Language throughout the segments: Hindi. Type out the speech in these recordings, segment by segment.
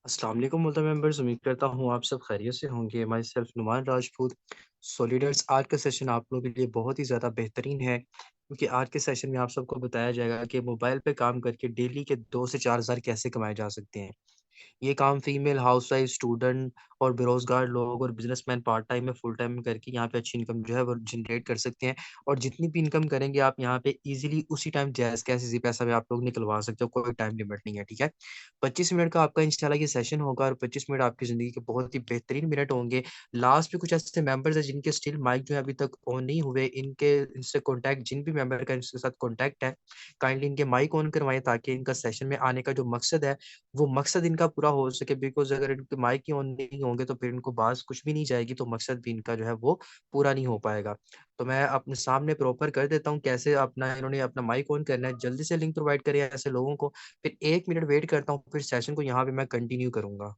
अस्सलाम वालेकुम मोहतरम मेंबर्स, उम्मीद करता हूँ आप सब खैरियत से होंगे। Myself Numan Rajput soldiers. आज का सेशन आप लोगों के लिए बहुत ही ज़्यादा बेहतरीन है, क्योंकि आज के सेशन में आप सबको बताया जाएगा कि मोबाइल पे काम करके डेली के 2 से 4 हज़ार कैसे कमाए जा सकते हैं। ये काम फीमेल हाउसवाइफ, स्टूडेंट और बेरोज़गार लोग और बिज़नेसमैन पार्ट टाइम में, फुल टाइम में करके यहाँ पे अच्छी इनकम जो है वो जनरेट कर सकते हैं। और जितनी भी इनकम करेंगे आप यहाँ पे ईज़िली उसी टाइम जैज़ कैश इज़ी पैसा भी आप लोग निकलवा सकते हो, कोई टाइम लिमिट नहीं है, ठीक है? 25 मिनट का आपका इंशाल्लाह ये सेशन होगा और 25 मिनट आपकी ज़िंदगी के बहुत ही बेहतरीन मिनट होंगे। लास्ट में कुछ ऐसे मेंबर्स हैं जिनके स्टिल माइक जो है अभी तक ऑन नहीं हुए, इनसे कॉन्टैक्ट जिन भी मेंबर का इनके साथ कॉन्टैक्ट है, काइंडली इनके माइक ऑन करवाएँ ताकि इनका सेशन में आने का जो मकसद है वो मकसद इनका पूरा हो सके। बिकॉज़ अगर इनके माइक ही ऑन नहीं होंगे तो फिर इनको बात कुछ भी नहीं जाएगी, तो मकसद भी इनका जो है वो पूरा नहीं हो पाएगा। तो मैं अपने सामने प्रॉपर कर देता हूँ कैसे अपना इन्होंने अपना माइक ऑन करना है। जल्दी से लिंक प्रोवाइड करें ऐसे लोगों को, फिर 1 मिनट वेट करता हूँ, फिर सेशन को यहाँ पे मैं कंटिन्यू करूँगा।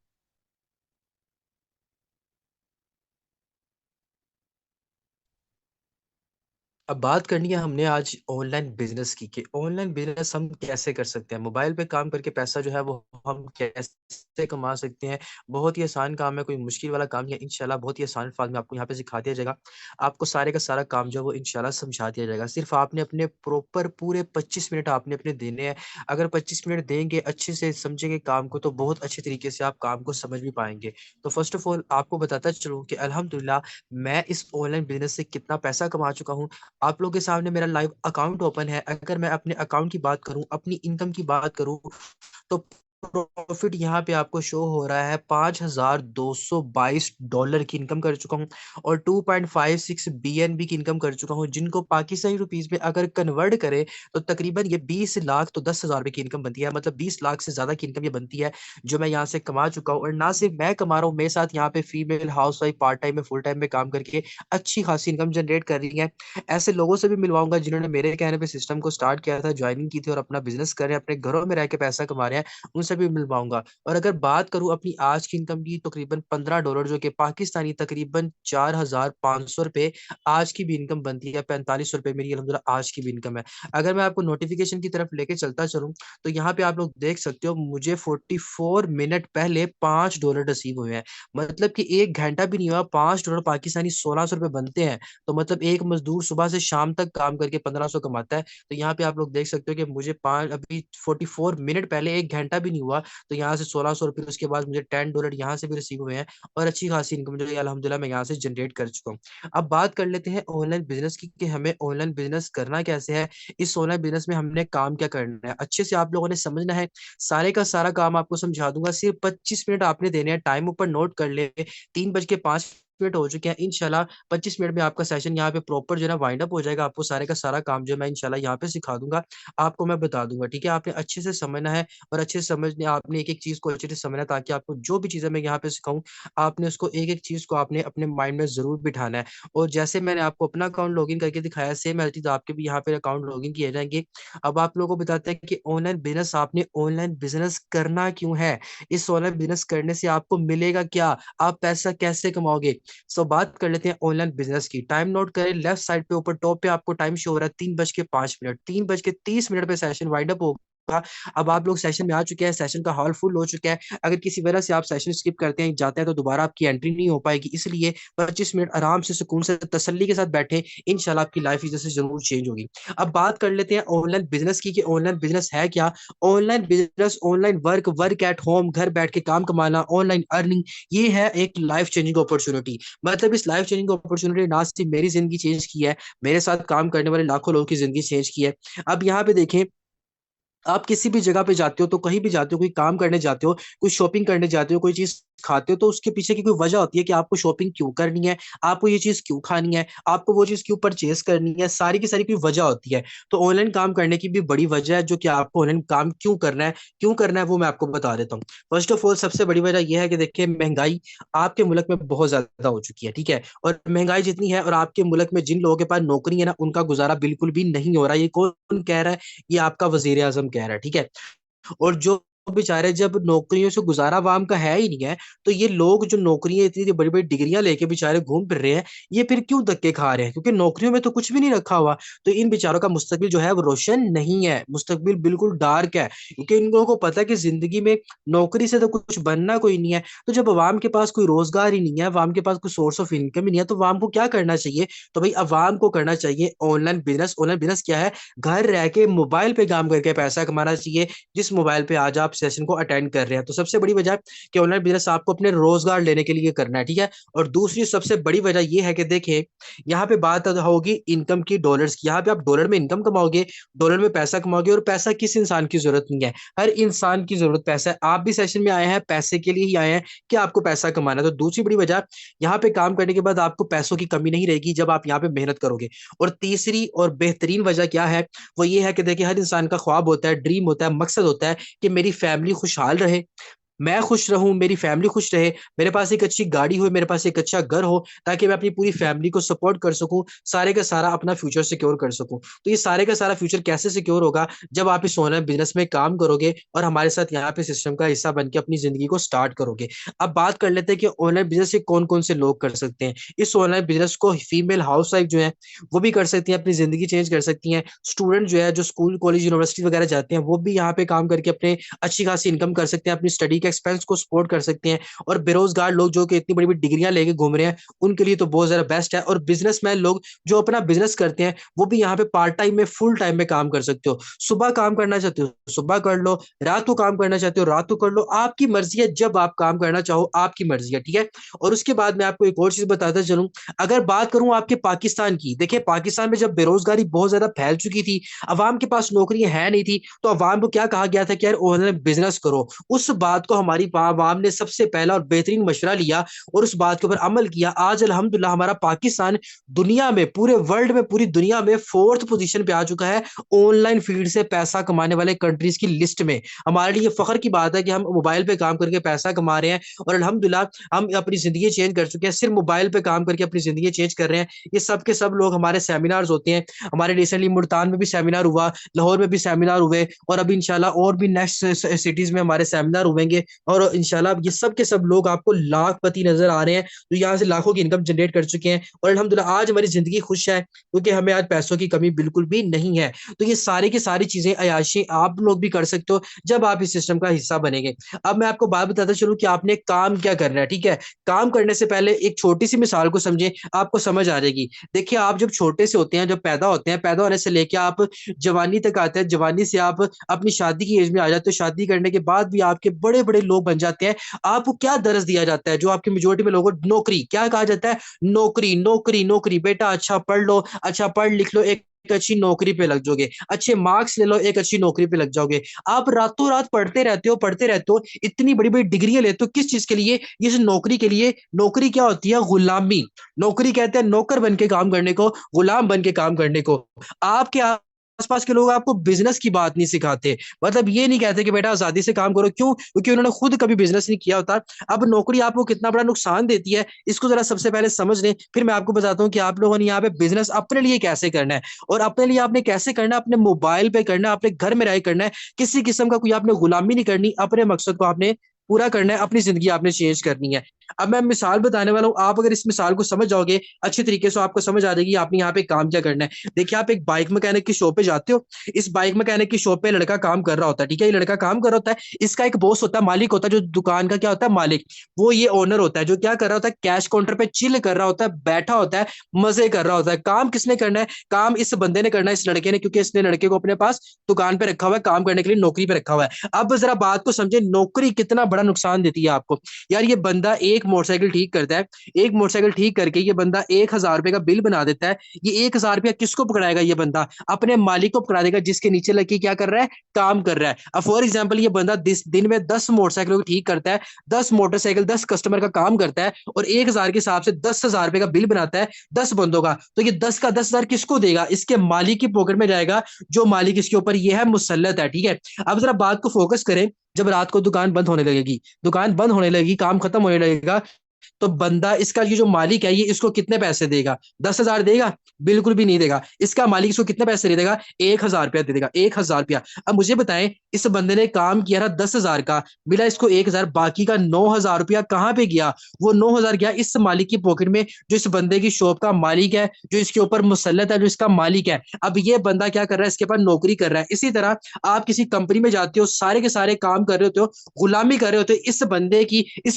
अब बात करनी है हमने आज ऑनलाइन बिज़नेस की कि ऑनलाइन बिज़नेस हम कैसे कर सकते हैं? मोबाइल पे काम करके पैसा जो है वो हम कैसे कमा सकते हैं? बहुत ही आसान काम है, कोई मुश्किल वाला काम नहीं है। इंशाल्लाह बहुत ही आसान अल्फाज़ में आपको यहाँ पे सिखा दिया जाएगा। आपको सारे का सारा काम जो है वो इंशाल्लाह समझा दिया जाएगा। सिर्फ़ आपने अपने प्रॉपर पूरे 25 मिनट आपने अपने देने हैं। अगर 25 मिनट देंगे, अच्छे से समझेंगे काम को, तो बहुत अच्छे तरीके से आप काम को समझ भी पाएँगे। तो फ़र्स्ट ऑफ़ ऑल आपको बताता चलूँ कि अल्हम्दुलिल्लाह मैं इस ऑनलाइन बिज़नेस से कितना पैसा कमा चुका हूँ। आप लोगों के सामने मेरा लाइव अकाउंट ओपन है। अगर मैं अपने अकाउंट की बात करूँ, अपनी इनकम की बात करूँ, तो प्रॉफ़िट यहाँ पे आपको शो हो रहा है $5222 की इनकम कर चुका हूँ और 2.56 बीएनबी की इनकम कर चुका हूँ, जिनको पाकिस्तानी रुपीज़ में अगर कन्वर्ट करें, तो तकरीबन ये 20 लाख तो 10,000 रुपए की इनकम बनती है। मतलब 20 लाख से ज़्यादा की इनकम ये बनती है, जो मैं यहाँ से कमा चुका हूँ। और ना सिर्फ़ मैं कमा रहा हूँ, मेरे साथ यहाँ पे फीमेल हाउसवाइफ़ पार्ट टाइम में, फुल टाइम में काम करके अच्छी खासी इनकम जनरेट कर रही है। ऐसे लोगों से भी मिलवाऊँगा जिन्होंने मेरे कहने पे सिस्टम को स्टार्ट किया था, जॉइनिंग की थी और अपना बिज़नेस कर रहे हैं, अपने घरों में रह के पैसा कमा रहे हैं, उनसे भी मिलवाऊँगा। और अगर बात करूँ अपनी आज की इनकम की, तकरीबन $15 जो कि पाकिस्तानी तकरीबन 4,500 रुपए आज की भी इनकम बनती है, ₹45 मेरी अल्हम्दुलिल्लाह आज की भी इनकम है। अगर मैं आपको नोटिफ़िकेशन की तरफ लेके चलता चलूँ, तो यहाँ पे आप लोग देख सकते हो मुझे 44 मिनट पहले $5 रिसीव हुए हैं। मतलब कि 1 घंटा भी नहीं हुआ, $5 पाकिस्तानी ₹1600 बनते हैं। तो मतलब एक मज़दूर सुबह से शाम तक काम करके 1500 कमाता है। तो यहाँ पे आप लोग देख सकते हो कि मुझे 5 अभी 44 मिनट पहले 1 घंटा भी नहीं हुआ, तो यहाँ से ₹1600 उसके बाद मुझे $10 यहाँ से भी रिसीव हुए हैं और अच्छी खासी इनकम जो है अल्हम्दुलिल्लाह मैं यहाँ से जनरेट कर चुका हूँ। अब बात कर लेते हैं ऑनलाइन बिज़नेस की कि हमें ऑनलाइन बिज़नेस करना कैसे है? इस ऑनलाइन बिज़नेस में हमने काम क्या करना है? अच्छे से आप लोगों ने समझना है, सारे का सारा काम आपको समझा दूँगा, सिर्फ़ 25 मिनट आपने देने हैं, टाइम ऊपर नोट कर लें, 3 बज के 5 मिनट हो चुके हैं। इंशाल्लाह 25 मिनट में आपका सेशन यहाँ पे प्रॉपर जो है ना वाइंड अप हो जाएगा। आपको सारे का सारा काम जो है मैं इंशाल्लाह यहाँ पे सिखा दूँगा, आपको मैं बता दूँगा, ठीक है? आपने अच्छे से समझना है और अच्छे से समझने आपने एक-एक चीज़ को अच्छे से समझना है ताकि आपको जो भी चीज़ें मैं यहाँ पे सिखाऊँ, आपने उसको एक-एक चीज़ को आपने अपने माइंड में ज़रूर बिठाना है। और जैसे मैंने आपको अपना अकाउंट लॉगिन करके दिखाया, सेम एज़ इट इज़ आपके भी यहाँ पे अकाउंट लॉगिन किए जाएँगे। अब आप लोगों को बताते हैं कि ऑनलाइन बिज़नेस आपने ऑनलाइन बिज़नेस करना क्यों है? इस ऑनलाइन बिज़नेस करने से आपको मिलेगा क्या? आप पैसा कैसे कमाओगे? सो बात कर लेते हैं ऑनलाइन बिज़नेस की। टाइम नोट करें, लेफ्ट साइड पे ऊपर टॉप पे आपको टाइम शो हो रहा है 3 बज के 5 मिनट। 3 बज के 30 मिनट पे सेशन वाइंड अप होगा। अब आप लोग सेशन में आ चुके हैं, सेशन का हॉल फुल हो चुका है। अगर किसी वजह से आप सेशन स्किप करते हैं, जाते हैं तो दोबारा आपकी एंट्री नहीं हो पाएगी। इसलिए 25 मिनट आराम से सुकून से तसल्ली के साथ बैठें, इंशाल्लाह आपकी लाइफ इधर से ज़रूर चेंज होगी। अब बात कर लेते हैं ऑनलाइन बिज़नेस की कि ऑनलाइन बिज़नेस है क्या? Online business, online work, work at home, घर बैठ के काम कमाना, ऑनलाइन अर्निंग, ये है एक लाइफ चेंजिंग अपॉर्च्युनिटी। मतलब इस लाइफ चेंजिंग अपॉर्च्युनिटी ना सिर्फ मेरी ज़िंदगी चेंज की है, मेरे साथ काम करने वाले लाखों लोगों की ज़िंदगी चेंज की है। अब यहाँ पे देखें, आप किसी भी जगह पे जाते हो, तो कहीं भी जाते हो, कोई काम करने जाते हो, कोई शॉपिंग करने जाते हो, कोई चीज़ खाते हो, तो उसके पीछे की कोई वजह होती है कि आपको शॉपिंग क्यों करनी है, आपको ये चीज़ क्यों खानी है, आपको वो चीज़ क्यों परचेज़ करनी है, सारी की सारी कोई वजह होती है। तो ऑनलाइन काम करने की भी बड़ी वजह है, जो कि आपको ऑनलाइन काम क्यों करना है, वो मैं आपको बता देता हूँ। फर्स्ट ऑफ ऑल सबसे बड़ी वजह ये है कि देखिए महँगाई आपके मुल्क में बहुत ज़्यादा हो चुकी है, ठीक है? और महँगाई जितनी है और आपके मुल्क में जिन लोगों के पास नौकरी है ना, उनका गुज़ारा बिल्कुल भी नहीं हो रहा है। ये कौन कह रहा है? ये आपका वज़ीर-ए-आज़म कह रहा है, ठीक है? और जो बेचारे जब नौकरियों से गुजारा अवाम का है ही नहीं है, तो ये लोग जो नौकरियां इतनी बड़ी बड़ी डिग्रियां लेके बेचारे घूम फिर रहे हैं, ये फिर क्यों धक्के खा रहे हैं? क्योंकि नौकरियों में तो कुछ भी नहीं रखा हुआ। तो इन बेचारों का मुस्तकबिल जो है वो रोशन नहीं है, मुस्तकबिल बिल्कुल डार्क है, क्योंकि इन लोगों को पता है कि जिंदगी में नौकरी से तो कुछ बनना कोई नहीं है। तो जब अवाम के पास कोई रोजगार ही नहीं है, अवाम के पास कोई सोर्स ऑफ इनकम ही नहीं है, तो अवाम को क्या करना चाहिए? तो भाई अवाम को करना चाहिए ऑनलाइन बिजनेस। ऑनलाइन बिजनेस क्या है? घर रह के मोबाइल पे काम करके पैसा कमाना चाहिए, जिस मोबाइल पे आज आप सेशन को अटेंड कर रहे हैं। तो सबसे बड़ी वजह कि ऑनलाइन बिजनेस आपको अपने रोजगार लेने के लिए करना है, ठीक है। और दूसरी सबसे बड़ी वजह यह है कि देखिए, यहाँ पे बात होगी इनकम की, डॉलर्स की। यहाँ पे आप डॉलर में इनकम कमाओगे, डॉलर में पैसा कमाओगे, और पैसा किस इंसान की जरूरत नहीं है, हर इंसान की जरूरत पैसा है। आप भी सेशन में आए हैं पैसे के लिए ही आए हैं कि आपको पैसा कमाना है। तो दूसरी बड़ी वजह, यहाँ पे काम करने के बाद आपको पैसों की कमी नहीं रहेगी जब आप यहाँ पे मेहनत करोगे। और तीसरी और बेहतरीन वजह क्या है? वो ये है कि देखिए, हर इंसान का ख्वाब होता है, ड्रीम होता है, मकसद होता है कि मेरी फैमिली खुशहाल रहे, मैं खुश रहूं, मेरी फैमिली खुश रहे, मेरे पास एक अच्छी गाड़ी हो, मेरे पास एक अच्छा घर हो, ताकि मैं अपनी पूरी फैमिली को सपोर्ट कर सकूं, सारे का सारा अपना फ्यूचर सिक्योर कर सकूं। तो ये सारे का सारा फ्यूचर कैसे सिक्योर होगा? जब आप इस ऑनलाइन बिजनेस में काम करोगे और हमारे साथ यहाँ पे सिस्टम का हिस्सा बन के अपनी जिंदगी को स्टार्ट करोगे। अब बात कर लेते हैं कि ऑनलाइन बिजनेस से कौन कौन से लोग कर सकते हैं। इस ऑनलाइन बिजनेस को फीमेल हाउस वाइफ जो है वो भी कर सकती हैं, अपनी जिंदगी चेंज कर सकती हैं। स्टूडेंट जो है, जो स्कूल कॉलेज यूनिवर्सिटी वगैरह जाते हैं, वो भी यहाँ पे काम करके अपने अच्छी खासी इनकम कर सकते हैं, अपनी स्टडी के एक्सपेंस को सपोर्ट कर सकते हैं। और बेरोजगार लोग जो कि इतनी बड़ी बड़ी डिग्रियां लेके घूम रहे हैं, उनके लिए तो बहुत ज्यादा बेस्ट है। और बिजनेसमैन लोग जो अपना बिजनेस करते हैं, वो भी यहाँ पे पार्ट टाइम में, फुल टाइम में काम कर सकते हो। सुबह काम करना चाहते हो सुबह कर लो, रात को काम करना चाहते हो रात को कर लो, आपकी मर्जी है, जब आप काम करना चाहो आपकी मर्जी है, ठीक है। और उसके बाद मैं आपको एक और चीज बताता चलूं। अगर बात करूं आपके पाकिस्तान की, देखिए पाकिस्तान में जब बेरोजगारी बहुत ज्यादा फैल चुकी थी, अवाम के पास नौकरियां है नहीं थी, तो अवाम को क्या कहा गया था कि यार ऑनलाइन बिजनेस करो। उस बात को हमारी अवाम ने सबसे पहला और बेहतरीन मशवरा लिया और उस बात के ऊपर अमल किया। आज अल्हम्दुलिल्लाह हमारा पाकिस्तान दुनिया में, पूरे वर्ल्ड में, पूरी दुनिया में 4th पोजीशन पे आ चुका है ऑनलाइन फील्ड से पैसा कमाने वाले कंट्रीज की लिस्ट में। हमारे लिए फख्र की बात है कि हम मोबाइल पे काम करके पैसा कमा रहे हैं, और अल्हम्दुलिल्लाह हम अपनी जिंदगी चेंज कर चुके हैं, सिर्फ मोबाइल पे काम करके अपनी जिंदगी चेंज कर रहे हैं। ये सब के सब लोग हमारे सेमिनार्स होते हैं। हमारे रिसेंटली मुल्तान में भी सेमिनार हुआ, लाहौर में भी सेमिनार हुए, और अभी इंशाल्लाह और भी नेक्स्ट सिटीज में हमारे सेमिनार हुएंगे। और इंशाल्लाह ये सब के सब लोग आपको लाखपति नजर आ रहे हैं, तो यहाँ से लाखों की इनकम जनरेट कर चुके हैं। और अल्हम्दुलिल्लाह आज हमारी जिंदगी खुश है, क्योंकि हमें आज पैसों की कमी बिल्कुल भी नहीं है। तो ये सारी की सारी चीजें, अयाशी आप लोग भी कर सकते हो जब आप इस सिस्टम का हिस्सा बनेंगे। अब मैं आपको बात बताता चलूं कि आपने काम क्या करना है, ठीक है। काम करने से पहले एक छोटी सी मिसाल को समझे, आपको समझ आ जाएगी। देखिए, आप जब छोटे से होते हैं, जब पैदा होते हैं, पैदा होने से लेके आप जवानी तक आते हैं, जवानी से आप अपनी शादी की एज में आ जाते हो, शादी करने के बाद भी आपके बड़े बड़े लोग बन जाते हैं। आपको क्या दर्ज दिया जाता है, जो आपकी मेजोरिटी में लोगों को नौकरी क्या कहा जाता है? नौकरी नौकरी नौकरी, बेटा अच्छा पढ़ लो, अच्छा पढ़ लिख लो, एक अच्छी नौकरी पे लग जाओगे, अच्छे मार्क्स ले लो, एक अच्छी नौकरी पे लग जाओगे। आप रातों रात पढ़ते रहते हो, पढ़ते रहते हो, इतनी बड़ी बड़ी डिग्रियां लेते हो, किस चीज के लिए? इस नौकरी के लिए। नौकरी क्या होती है? गुलामी। नौकरी कहते हैं नौकर बन के काम करने को, गुलाम बन के काम करने को। आपके आसपास के लोग आपको बिजनेस की बात नहीं सिखाते, मतलब ये नहीं कहते कि बेटा आजादी से काम करो। क्यों? क्योंकि उन्होंने खुद कभी बिजनेस नहीं किया होता। अब नौकरी आपको कितना बड़ा नुकसान देती है, इसको जरा सबसे पहले समझ लें, फिर मैं आपको बताता हूँ कि आप लोगों ने यहाँ पे बिजनेस अपने लिए कैसे करना है। और अपने लिए आपने कैसे करना है? अपने मोबाइल पे करना है, अपने घर में रह करना है। किसी किस्म का कोई आपने गुलामी नहीं करनी, अपने मकसद को आपने पूरा करना है, अपनी जिंदगी आपने चेंज करनी है। अब मैं मिसाल बताने वाला हूँ, आप अगर इस मिसाल को समझ जाओगे अच्छी तरीके से, आपको समझ आ जाएगी आपने यहाँ पे काम क्या करना है। देखिए, आप एक बाइक मैकेनिक की शॉप पे जाते हो, इस बाइक मैकेनिक की शॉप पे लड़का काम कर रहा होता है, ठीक है। ये लड़का काम कर रहा होता है, इसका एक बॉस होता है, मालिक होता है, जो दुकान का क्या होता है? मालिक। वो ये ओनर होता है, जो क्या कर रहा होता है? कैश काउंटर पे चिल कर रहा होता है, बैठा होता है, मजे कर रहा होता है। काम किसने करना है? काम इस बंदे ने करना है, इस लड़के ने, क्योंकि इसने लड़के को अपने पास दुकान पे रखा हुआ है, काम करने के लिए नौकरी पे रखा हुआ है। अब जरा बात को समझे, नौकरी कितना बड़ा नुकसान देती है आपको। यार, ये बंदा एक मोटरसाइकिल ठीक करता है, एक मोटरसाइकिल ठीक करके ये बंदा 1,000 रुपए का बिल बना देता है। ये 1,000 रुपया किसको पकड़ाएगा? ये बंदा अपने मालिक को पकड़ा देगा, जिसके नीचे लड़की क्या कर रहा है? काम कर रहा है। अब फॉर एग्जाम्पल, ये बंदा दिन में 10 मोटरसाइकिलों को ठीक करता है, 10 मोटरसाइकिल 10 कस्टमर का काम करता है, और 1,000 के हिसाब से 10,000 रुपए का बिल बनाता है 10 बंदों का। तो ये 10 का 10,000 किसको देगा? इसके मालिक की पॉकेट में जाएगा, जो मालिक इसके ऊपर ये है मुसल्लत है, ठीक है। अब जरा बात को फोकस करें, जब रात को दुकान बंद होने लगेगी, दुकान बंद होने लगेगी, काम खत्म होने लगेगा, तो बंदा, इसका ये जो मालिक है, ये इसको कितने पैसे देगा? 10,000 देगा? बिल्कुल भी नहीं देगा। इसका मालिक इसको कितने पैसे दे देगा? 1,000 रुपया दे देगा, 1,000 रुपया। अब मुझे बताएं, इस बंदे ने काम किया ना 10,000 का, मिला इसको 1,000, बाकी का 9,000 रुपया कहाँ पे गया? वो 9,000 गया इस मालिक की पॉकेट में, जो इस बंदे की शॉप का मालिक है, जो इसके ऊपर मुसल्लत है, जो इसका मालिक है। अब ये बंदा क्या कर रहा है? इसके पास नौकरी कर रहा है। इसी तरह आप किसी कंपनी में जाते हो, सारे के सारे काम कर रहे होते हो, गुलामी कर रहे होते हो, इस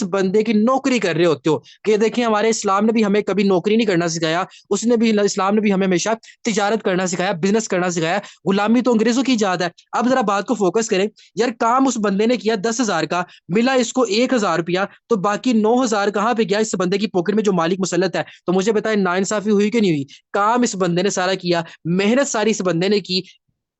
बंदे की नौकरी कर रहे होते हो। कि देखिए, हमारे इस्लाम ने भी हमें कभी नौकरी नहीं करना सिखाया, उसने भी, इस्लाम ने भी हमें हमेशा तिजारत करना सिखाया, बिजनेस करना सिखाया। गुलामी तो अंग्रेजों की इजाद है। अब जरा बात को फोकस करें। यार, काम उस बंदे ने किया 10,000 का, मिला इसको 1,000 रुपया, तो बाकी 9,000 कहाँ पे गया? इस बंदे की पॉकेट में, जो मालिक मुसल्लत है। तो मुझे बताएं, नाइंसाफी हुई कि नहीं हुई? काम इस बंदे ने सारा किया, मेहनत सारी इस बंदे ने की,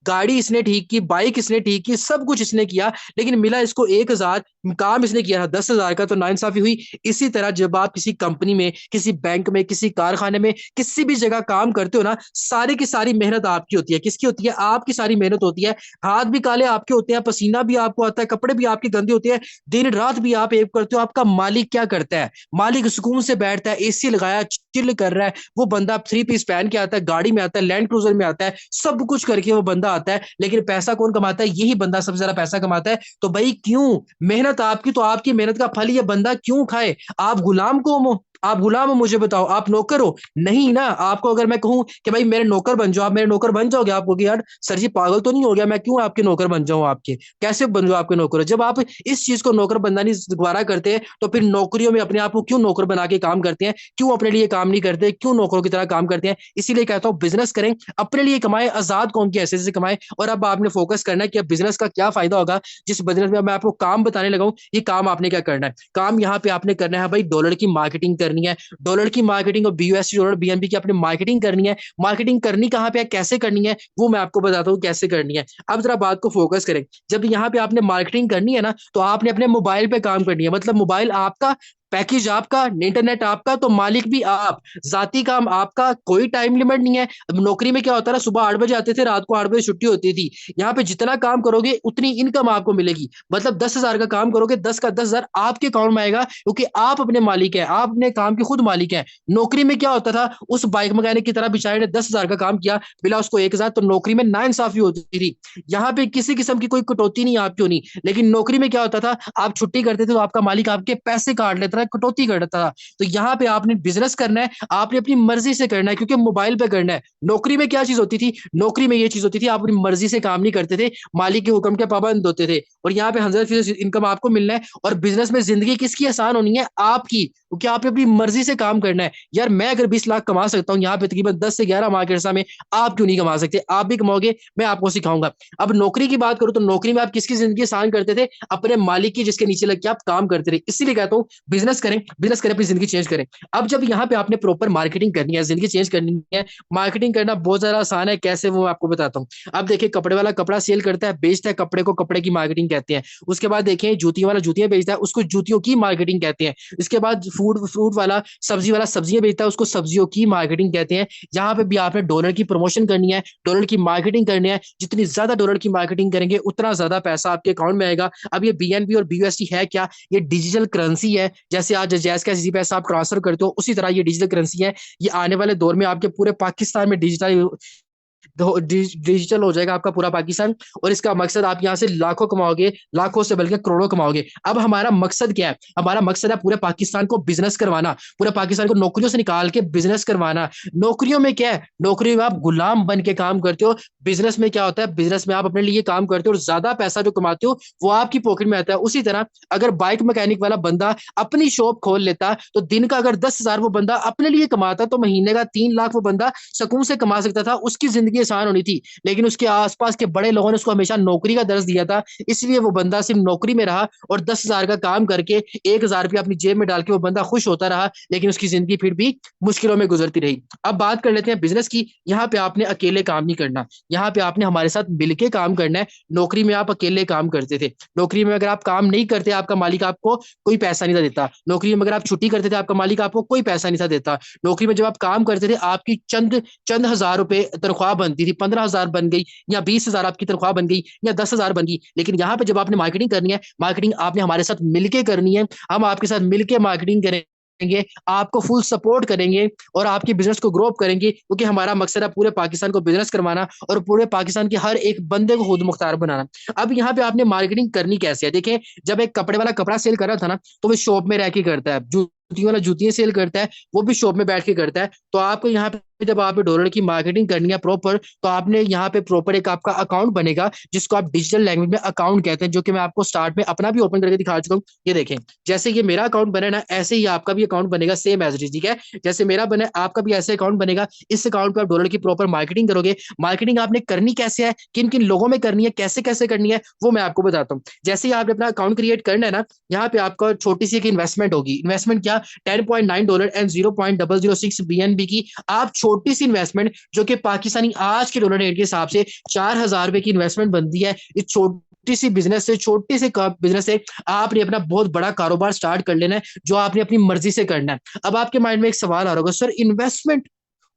गाड़ी इसने ठीक की, बाइक इसने ठीक की, सब कुछ इसने किया, लेकिन मिला इसको 1,000। काम इसने किया था 10,000 का, तो नाइंसाफी हुई। इसी तरह जब आप किसी कंपनी में, किसी बैंक में, किसी कारखाने में, किसी भी जगह काम करते हो ना, सारी की सारी मेहनत आपकी होती है। किसकी होती है? आपकी सारी मेहनत होती है। हाथ भी काले आपके होते हैं, पसीना भी आपको आता है, कपड़े भी आपके गंदे होते हैं, दिन रात भी आप एक करते हो। आपका मालिक क्या करता है? मालिक सुकून से बैठता है, एसी लगाया, चिल कर रहा है। वो बंदा 3 पीस पहन के आता है, गाड़ी में आता है, लैंड क्रूजर में आता है, सब कुछ करके वो बंदा आता है। लेकिन पैसा कौन कमाता है? यही बंदा सबसे ज्यादा पैसा कमाता है। तो भाई क्यों? मेहनत आपकी, तो आपकी मेहनत का फल ये बंदा क्यों खाए? आप गुलाम को, आप गुलाम हो, मुझे बताओ, आप नौकर हो? नहीं ना। आपको अगर मैं कहूं कि भाई मेरे नौकर बन जाओ, आप मेरे नौकर बन जाओगे? आप कहोगे यार सर जी, पागल तो नहीं हो गया, मैं क्यों आपके नौकर बन जाऊं? आपके कैसे बन जाऊं आपके नौकर? जब आप इस चीज को नौकर बनना नहीं दोबारा करते, तो फिर नौकरियों में अपने आप को क्यों नौकर बना के काम करते हैं? क्यों अपने लिए काम नहीं करते? क्यों नौकरों की तरह काम करते हैं? इसीलिए कहता हूँ, बिजनेस करें, अपने लिए कमाएं, आजाद कौम की हैसियत से कमाएं। और अब आपने फोकस करना है कि अब बिजनेस का क्या फायदा होगा। जिस बिजनेस में मैं आपको काम बताने लगा हूं, ये काम आपने क्या करना है? काम यहाँ पे आपने करना है भाई, डॉलर की मार्केटिंग करनी है। डॉलर की मार्केटिंग और बीयूएसडी डॉलर, बीएनबी की आपने मार्केटिंग करनी है। मार्केटिंग करनी कहाँ पे है, कैसे करनी है, वो मैं आपको बताता हूँ कैसे करनी है। अब जरा बात को फोकस करें। जब यहाँ पे आपने मार्केटिंग करनी है ना, तो आपने अपने मोबाइल पे काम करनी है। मतलब मोबाइल आपका, पैकेज आपका, इंटरनेट आपका, तो मालिक भी आप, जाती काम आपका, कोई टाइम लिमिट नहीं है। अब नौकरी में क्या होता है ना, सुबह 8 बजे आते थे, रात को 8 बजे छुट्टी होती थी। यहाँ पे जितना काम करोगे उतनी इनकम आपको मिलेगी। मतलब 10,000 का काम करोगे, 10 का 10,000 आपके अकाउंट में आएगा, क्योंकि आप अपने मालिक है, आप अपने काम के खुद मालिक है। नौकरी में क्या होता था, उस बाइक मैकेनिक की तरह बेचारे ने 10,000 का काम किया, मिला उसको 1,000, तो नौकरी में नाइंसाफी होती थी। यहाँ पे किसी किस्म की कोई कटौती नहीं आपकी होनी। लेकिन नौकरी में क्या होता था, आप छुट्टी करते थे तो आपका मालिक आपके पैसे काट लेता था, कटौती करता था। तो यहाँ पे आपने बिजनेस करना है, आपने अपनी मर्जी से करना है, क्योंकि मोबाइल पे करना है। नौकरी में क्या चीज होती थी? नौकरी में ये चीज होती थी, आप अपनी मर्जी से काम नहीं करते थे, मालिक के हुक्म के पाबंद होते थे। और यहाँ पे 100% इनकम आपको मिलना है। और बिजनेस में जिंदगी किसकी आसान होनी है? आपकी, क्योंकि आपने अपनी मर्जी से काम करना है। यार, मैं अगर 20 लाख कमा सकता हूँ यहाँ पे तकरीबन 10 से 11 माह के अरसा में, आप क्यों नहीं कमा सकते? आप भी कमाओगे, मैं आपको सिखाऊंगा। अब नौकरी की बात करूं, तो नौकरी में आप किसकी जिंदगी आसान करते थे? अपने मालिक की, जिसके नीचे लग के आप काम करते थे। इसीलिए कहता हूँ, बिजनेस करें, बिजनेस करें, अपनी जिंदगी चेंज करें। अब जब यहाँ पे आपने प्रॉपर मार्केटिंग करनी है, जिंदगी चेंज करनी है, मार्केटिंग करना बहुत ज्यादा आसान है। कैसे, वो मैं आपको बताता हूँ। अब देखिए, कपड़े वाला कपड़ा सेल करता है, बेचता है कपड़े को, कपड़े की मार्केटिंग कहते हैं। उसके बाद देखिए, जूतियों वाला जूतियां बेचता है, उसको जूतियों की मार्केटिंग कहते हैं। इसके बाद फूड फ्रूट वाला सब्जियां बेचता है, उसको सब्जियों की मार्केटिंग कहते हैं। यहाँ पे भी आपने डॉलर की प्रमोशन करनी है, डॉलर की मार्केटिंग करनी है। जितनी ज्यादा डॉलर की मार्केटिंग करेंगे, उतना ज्यादा पैसा आपके अकाउंट में आएगा। अब ये बीएनबी और बीयूएसडी है क्या? ये डिजिटल करेंसी है। जैसे आज जैस का पैसा आप ट्रांसफर करते हो, उसी तरह ये डिजिटल करेंसी है। ये आने वाले दौर में आपके पूरे पाकिस्तान में डिजिटल हो जाएगा, आपका पूरा पाकिस्तान। और इसका मकसद, आप यहाँ से लाखों कमाओगे, लाखों से बल्कि करोड़ों कमाओगे। अब हमारा मकसद क्या है? हमारा मकसद है पूरे पाकिस्तान को बिजनेस करवाना, पूरे पाकिस्तान को नौकरियों से निकाल के बिजनेस करवाना। नौकरियों में क्या है? नौकरियों में आप गुलाम बन के काम करते हो। बिजनेस में क्या होता है? बिजनेस में आप अपने लिए काम करते हो, और ज्यादा पैसा जो कमाते हो वो आपकी पॉकेट में आता है। उसी तरह अगर बाइक मैकेनिक वाला बंदा अपनी शॉप खोल लेता, तो दिन का अगर 10,000 वो बंदा अपने लिए कमाता, तो महीने का 3 लाख वो बंदा सुकून से कमा सकता था। उसकी जिंदगी आसान होनी थी। लेकिन उसके आसपास के बड़े लोगों ने उसको हमेशा नौकरी का दर्ज दिया था, इसलिए वो बंदा सिर्फ नौकरी में रहा, और 10,000 का काम करके 1,000 रुपया अपनी जेब में डाल के वो बंदा खुश होता रहा। लेकिन उसकी जिंदगी फिर भी मुश्किलों में गुजरती रही। अब बात कर लेते हैं बिजनेस की। यहाँ पे आपने अकेले काम नहीं करना, यहाँ पे आपने हमारे साथ मिलके काम करना है। नौकरी में आप अकेले काम करते थे। नौकरी में अगर आप काम नहीं करते, आपका मालिक आपको कोई पैसा नहीं था देता। नौकरी में अगर आप छुट्टी करते थे, आपका मालिक आपको कोई पैसा नहीं था देता। नौकरी में जब आप काम करते थे, आपकी चंद चंद हजार रुपए तनख्वाह बनती थी, 15,000 बन गई, या 20,000 आपकी तनख्वाह बन गई, या 10,000 बन गई। लेकिन यहाँ पे जब आपने मार्केटिंग करनी है, मार्केटिंग आपने हमारे साथ मिलके करनी है। हम आपके साथ मिलके मार्केटिंग करें, करेंगे, आपको फुल सपोर्ट करेंगे और आपके बिजनेस को ग्रो अप करेंगे, क्योंकि हमारा मकसद है पूरे पाकिस्तान को बिजनेस करवाना और पूरे पाकिस्तान के हर एक बंदे को खुद मुख्तार बनाना। अब यहाँ पे आपने मार्केटिंग करनी कैसे है, देखें, जब एक कपड़े वाला कपड़ा सेल कर रहा था ना, तो वो शॉप में रह के करता है, जूती वाला जूतियां सेल करता है, वो भी शॉप में बैठ के करता है। तो आपको यहाँ पे जब आप डॉलर की मार्केटिंग करनी है प्रॉपर, तो आपने यहाँ पे प्रॉपर एक आपका अकाउंट बनेगा, जिसको आप डिजिटल लैंग्वेज में अकाउंट कहते हैं, जो कि मैं आपको स्टार्ट में अपना भी ओपन करके दिखा चुका हूँ। ये देखें, जैसे ये मेरा अकाउंट बना ना, ऐसे ही आपका भी अकाउंट बनेगा सेम एज इट इज, ठीक है। जैसे मेरा बना आपका भी ऐसे अकाउंट बनेगा। इस अकाउंट पे आप डॉलर की प्रॉपर मार्केटिंग करोगे। मार्केटिंग आपने करनी कैसे है, किन किन लोगों में करनी है, कैसे कैसे करनी है, वो मैं आपको बताता हूँ। जैसे ही आपने अपना अकाउंट क्रिएट करना है ना, यहाँ पे आपका छोटी सी एक इन्वेस्टमेंट होगी। इन्वेस्टमेंट क्या, $10.9 एंड 0.006 BNB की आप छोटी सी इन्वेस्टमेंट, जो कि पाकिस्तानी आज के डॉलर रेट के हिसाब से $4,000 की इन्वेस्टमेंट बनती है। इस छोटी सी बिजनेस से, छोटे से बिजनेस से आपने अपना बहुत बड़ा कारोबार स्टार्ट कर लेना है, जो आपने अपनी मर्जी से करना है। अब आपके माइंड में एक सवाल आ रहा होगा, सर इन्वेस्टमेंट,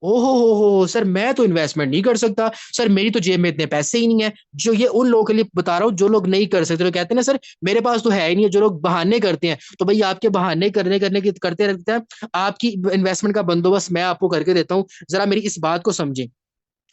ओहो हो सर, मैं तो इन्वेस्टमेंट नहीं कर सकता सर, मेरी तो जेब में इतने पैसे ही नहीं है। जो ये उन लोगों के लिए बता रहा हूँ जो लोग नहीं कर सकते, तो कहते हैं ना सर मेरे पास तो है ही नहीं है, जो लोग बहाने करते हैं, तो भाई आपके बहाने करने करने के करते रहते हैं। आपकी इन्वेस्टमेंट का बंदोबस्त मैं आपको करके देता हूँ, जरा मेरी इस बात को समझें।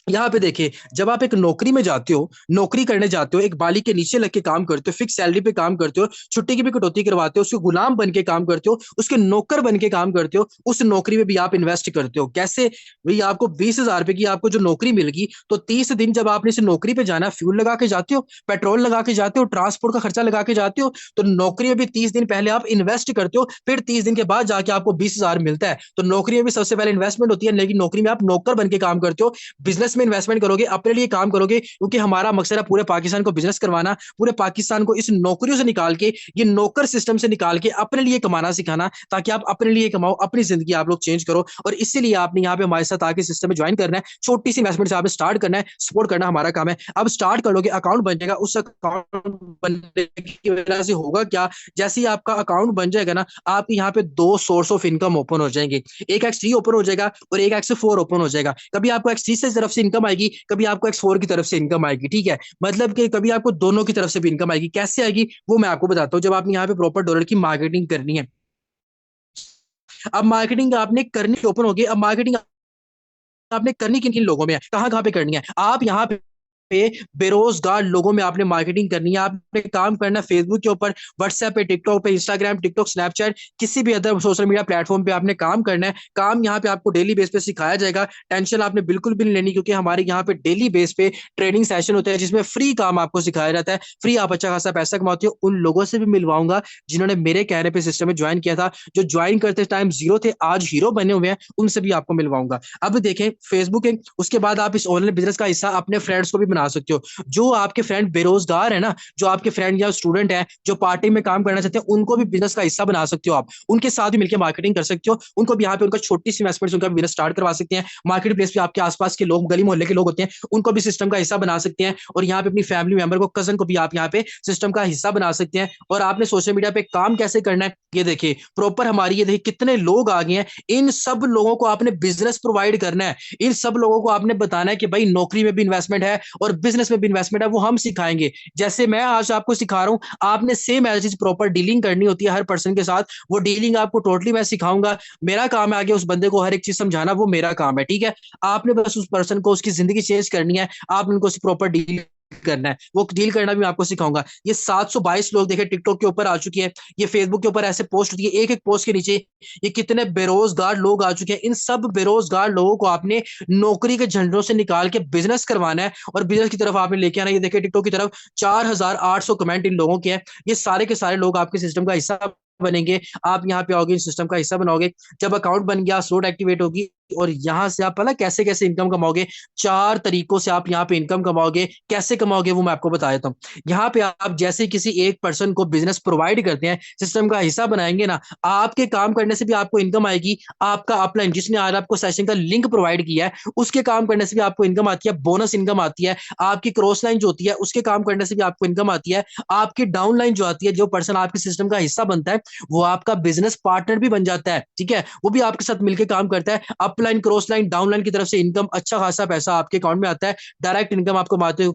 यहाँ पे देखिए, जब आप एक नौकरी में जाते हो, नौकरी करने जाते हो, एक बाली के नीचे लग के काम करते हो, फिक्स सैलरी पे काम करते हो, छुट्टी की भी कटौती करवाते हो, उसके गुलाम बन के काम करते हो, उसके नौकर बन के काम करते हो, उस नौकरी में भी आप इन्वेस्ट करते हो। कैसे भाई, आपको ₹20,000 की आपको जो नौकरी मिलेगी, तो 30 दिन जब आपने इस नौकरी पे जाना, फ्यूल लगा के जाते हो, पेट्रोल लगा के जाते हो, ट्रांसपोर्ट का खर्चा लगा के जाते हो, तो नौकरी में भी 30 दिन पहले आप इन्वेस्ट करते हो, फिर 30 दिन के बाद जाके आपको 20,000 मिलता है। तो नौकरी में भी सबसे पहले इन्वेस्टमेंट होती है, लेकिन नौकरी में आप नौकर बन के काम करते हो। बिजनेस में इन्वेस्टमेंट करोगे, अपने लिए काम करोगे, क्योंकि हमारा मकसद है पूरे पाकिस्तान को बिजनेस करवाना, पूरे पाकिस्तान को इस नौकरियों से निकाल के, ये नौकर सिस्टम से निकाल के अपने लिए कमाना सिखाना, ताकि आप अपने लिए कमाओ, अपनी जिंदगी आप लोग चेंज करो। और इसीलिए आपने यहाँ पे हमारे साथ आके सिस्टम में ज्वाइन करना है। छोटी सी इन्वेस्टमेंट से आपने स्टार्ट करना है, सपोर्ट करना हमारा काम है। अब स्टार्ट कर लोगे, अकाउंट बन जाएगा। उस अकाउंट बनने की वजह से होगा क्या, जैसे ही आपका अकाउंट बन जाएगा ना, आपके यहाँ पे दो सोर्स ऑफ इनकम ओपन हो जाएंगे। एक X3 ओपन हो जाएगा और एक X4 ओपन हो जाएगा। कभी आपको X3 से तरफ से इनकम आएगी, कभी आपको X4 की तरफ से इनकम आएगी, ठीक है। मतलब कि कभी आपको दोनों की तरफ से भी इनकम आएगी। कैसे आएगी वो मैं आपको बताता हूँ, जब आपने यहाँ पे प्रॉपर डॉलर की मार्केटिंग करनी है। अब मार्केटिंग आपने करनी ओपन होगी। अब मार्केटिंग आपने करनी किन किन लोगों में है, कहाँ कहाँ पे करनी है, आप यहाँ पे बेरोजगार लोगों में आपने मार्केटिंग करनी है। आपने काम करना है फेसबुक के ऊपर, व्हाट्सएप पे, टिकटॉक पे, इंस्टाग्राम, टिकटॉक, स्नैपचैट, किसी भी अदर सोशल मीडिया प्लेटफॉर्म पे आपने काम करना है। काम यहाँ पे आपको डेली बेस पे सिखाया जाएगा। टेंशन आपने बिल्कुल भी नहीं लेनी, क्योंकि हमारे यहाँ पे डेली बेस पे ट्रेनिंग सेशन होते हैं, जिसमें फ्री काम आपको सिखाया जाता है। फ्री आप अच्छा खासा पैसा कमाते हो। उन लोगों से भी मिलवाऊंगा जिन्होंने मेरे कहने पे सिस्टम में ज्वाइन किया था, जो ज्वाइन करते टाइम जीरो थे, आज हीरो बने हुए हैं, उनसे भी आपको मिलवाऊंगा। अब देखें, फेसबुक है, उसके बाद आप इस ऑनलाइन बिजनेस का हिस्सा अपने फ्रेंड्स को भी बना सकते हो। जो आपके फ्रेंड बेरोजगार है ना, जो आपके फ्रेंड या स्टूडेंट है जो पार्ट टाइम में काम करना चाहते हैं, उनको भी बिजनेस का हिस्सा बना सकते हो। आप उनके साथ भी मिलकर मार्केटिंग कर सकते हो। उनको भी यहाँ पे उनका छोटी सी इन्वेस्टमेंट उनका बिजनेस स्टार्ट करवा सकते हैं। मार्केट प्लेस पे आपके आसपास के लोग, गली मोहल्ले के लोग होते हैं, उनको भी सिस्टम का हिस्सा बना सकते हैं। और यहाँ पे अपनी फैमिली मेंबर को, कजन को भी आप यहाँ पे सिस्टम का हिस्सा बना सकते हैं। और आपने सोशल मीडिया पे काम कैसे करना है, ये देखिए प्रॉपर हमारी, ये देखिए कितने लोग आ गए हैं। इन सब लोगों को आपने बिजनेस प्रोवाइड करना है। इन सब लोगों को आपने बताना है कि भाई नौकरी में भी इन्वेस्टमेंट है और बिजनेस में भी इन्वेस्टमेंट है, वो हम सिखाएंगे। जैसे मैं आज आपको सिखा रहा हूं, आपने same age is proper dealing करनी होती है हर पर्सन के साथ। वो डीलिंग आपको टोटली मैं सिखाऊंगा। मेरा काम है आगे उस बंदे को हर एक चीज समझाना, वो मेरा काम है, ठीक है। आपने बस उस पर्सन को उसकी जिंदगी चेंज करनी है। आपने उनको प्रॉपर डील करना है, वो डील करना भी मैं आपको सिखाऊंगा। ये 722 लोग देखे टिकटॉक के ऊपर आ चुके हैं, ये फेसबुक के ऊपर ऐसे पोस्ट होती है, एक एक पोस्ट के नीचे ये कितने बेरोजगार लोग आ चुके हैं। इन सब बेरोजगार लोगों को आपने नौकरी के झंडों से निकाल के बिजनेस करवाना है और बिजनेस की तरफ आपने लेके आना। ये देखिए टिकटॉक की तरफ 4,800 कमेंट इन लोगों के हैं। ये सारे के सारे लोग आपके सिस्टम का हिस्सा बनेंगे। आप यहाँ पे आओगे, सिस्टम का हिस्सा बनाओगे। जब अकाउंट बन गया, स्लोट एक्टिवेट होगी और यहां से आप पता कैसे कैसे इनकम कमाओगे। 4 तरीकों से आप यहाँ पे इनकम कमाओगे। कैसे कमाओगे वो मैं आपको बता देता हूँ। यहाँ पे आप जैसे किसी एक पर्सन को बिजनेस प्रोवाइड करते हैं, सिस्टम का हिस्सा बनाएंगे ना, आपके काम करने से भी आपको इनकम आएगी। आपका अपलाइन जिसने आज आपको सेशन का लिंक प्रोवाइड किया है, उसके काम करने से भी आपको इनकम आती है, बोनस इनकम आती है। आपकी क्रॉस लाइन जो होती है, उसके काम करने से भी आपको इनकम आती है। आपकी डाउन लाइन जो आती है, जो पर्सन आपके सिस्टम का हिस्सा बनता है, वो आपका बिजनेस पार्टनर भी बन जाता है, ठीक है। वो भी आपके साथ मिलकर काम करता है। Upline, cross line, down line की तरफ से इनकम, अच्छा खासा पैसा आपके अकाउंट में आता है। डायरेक्ट इनकम आपको मारते हो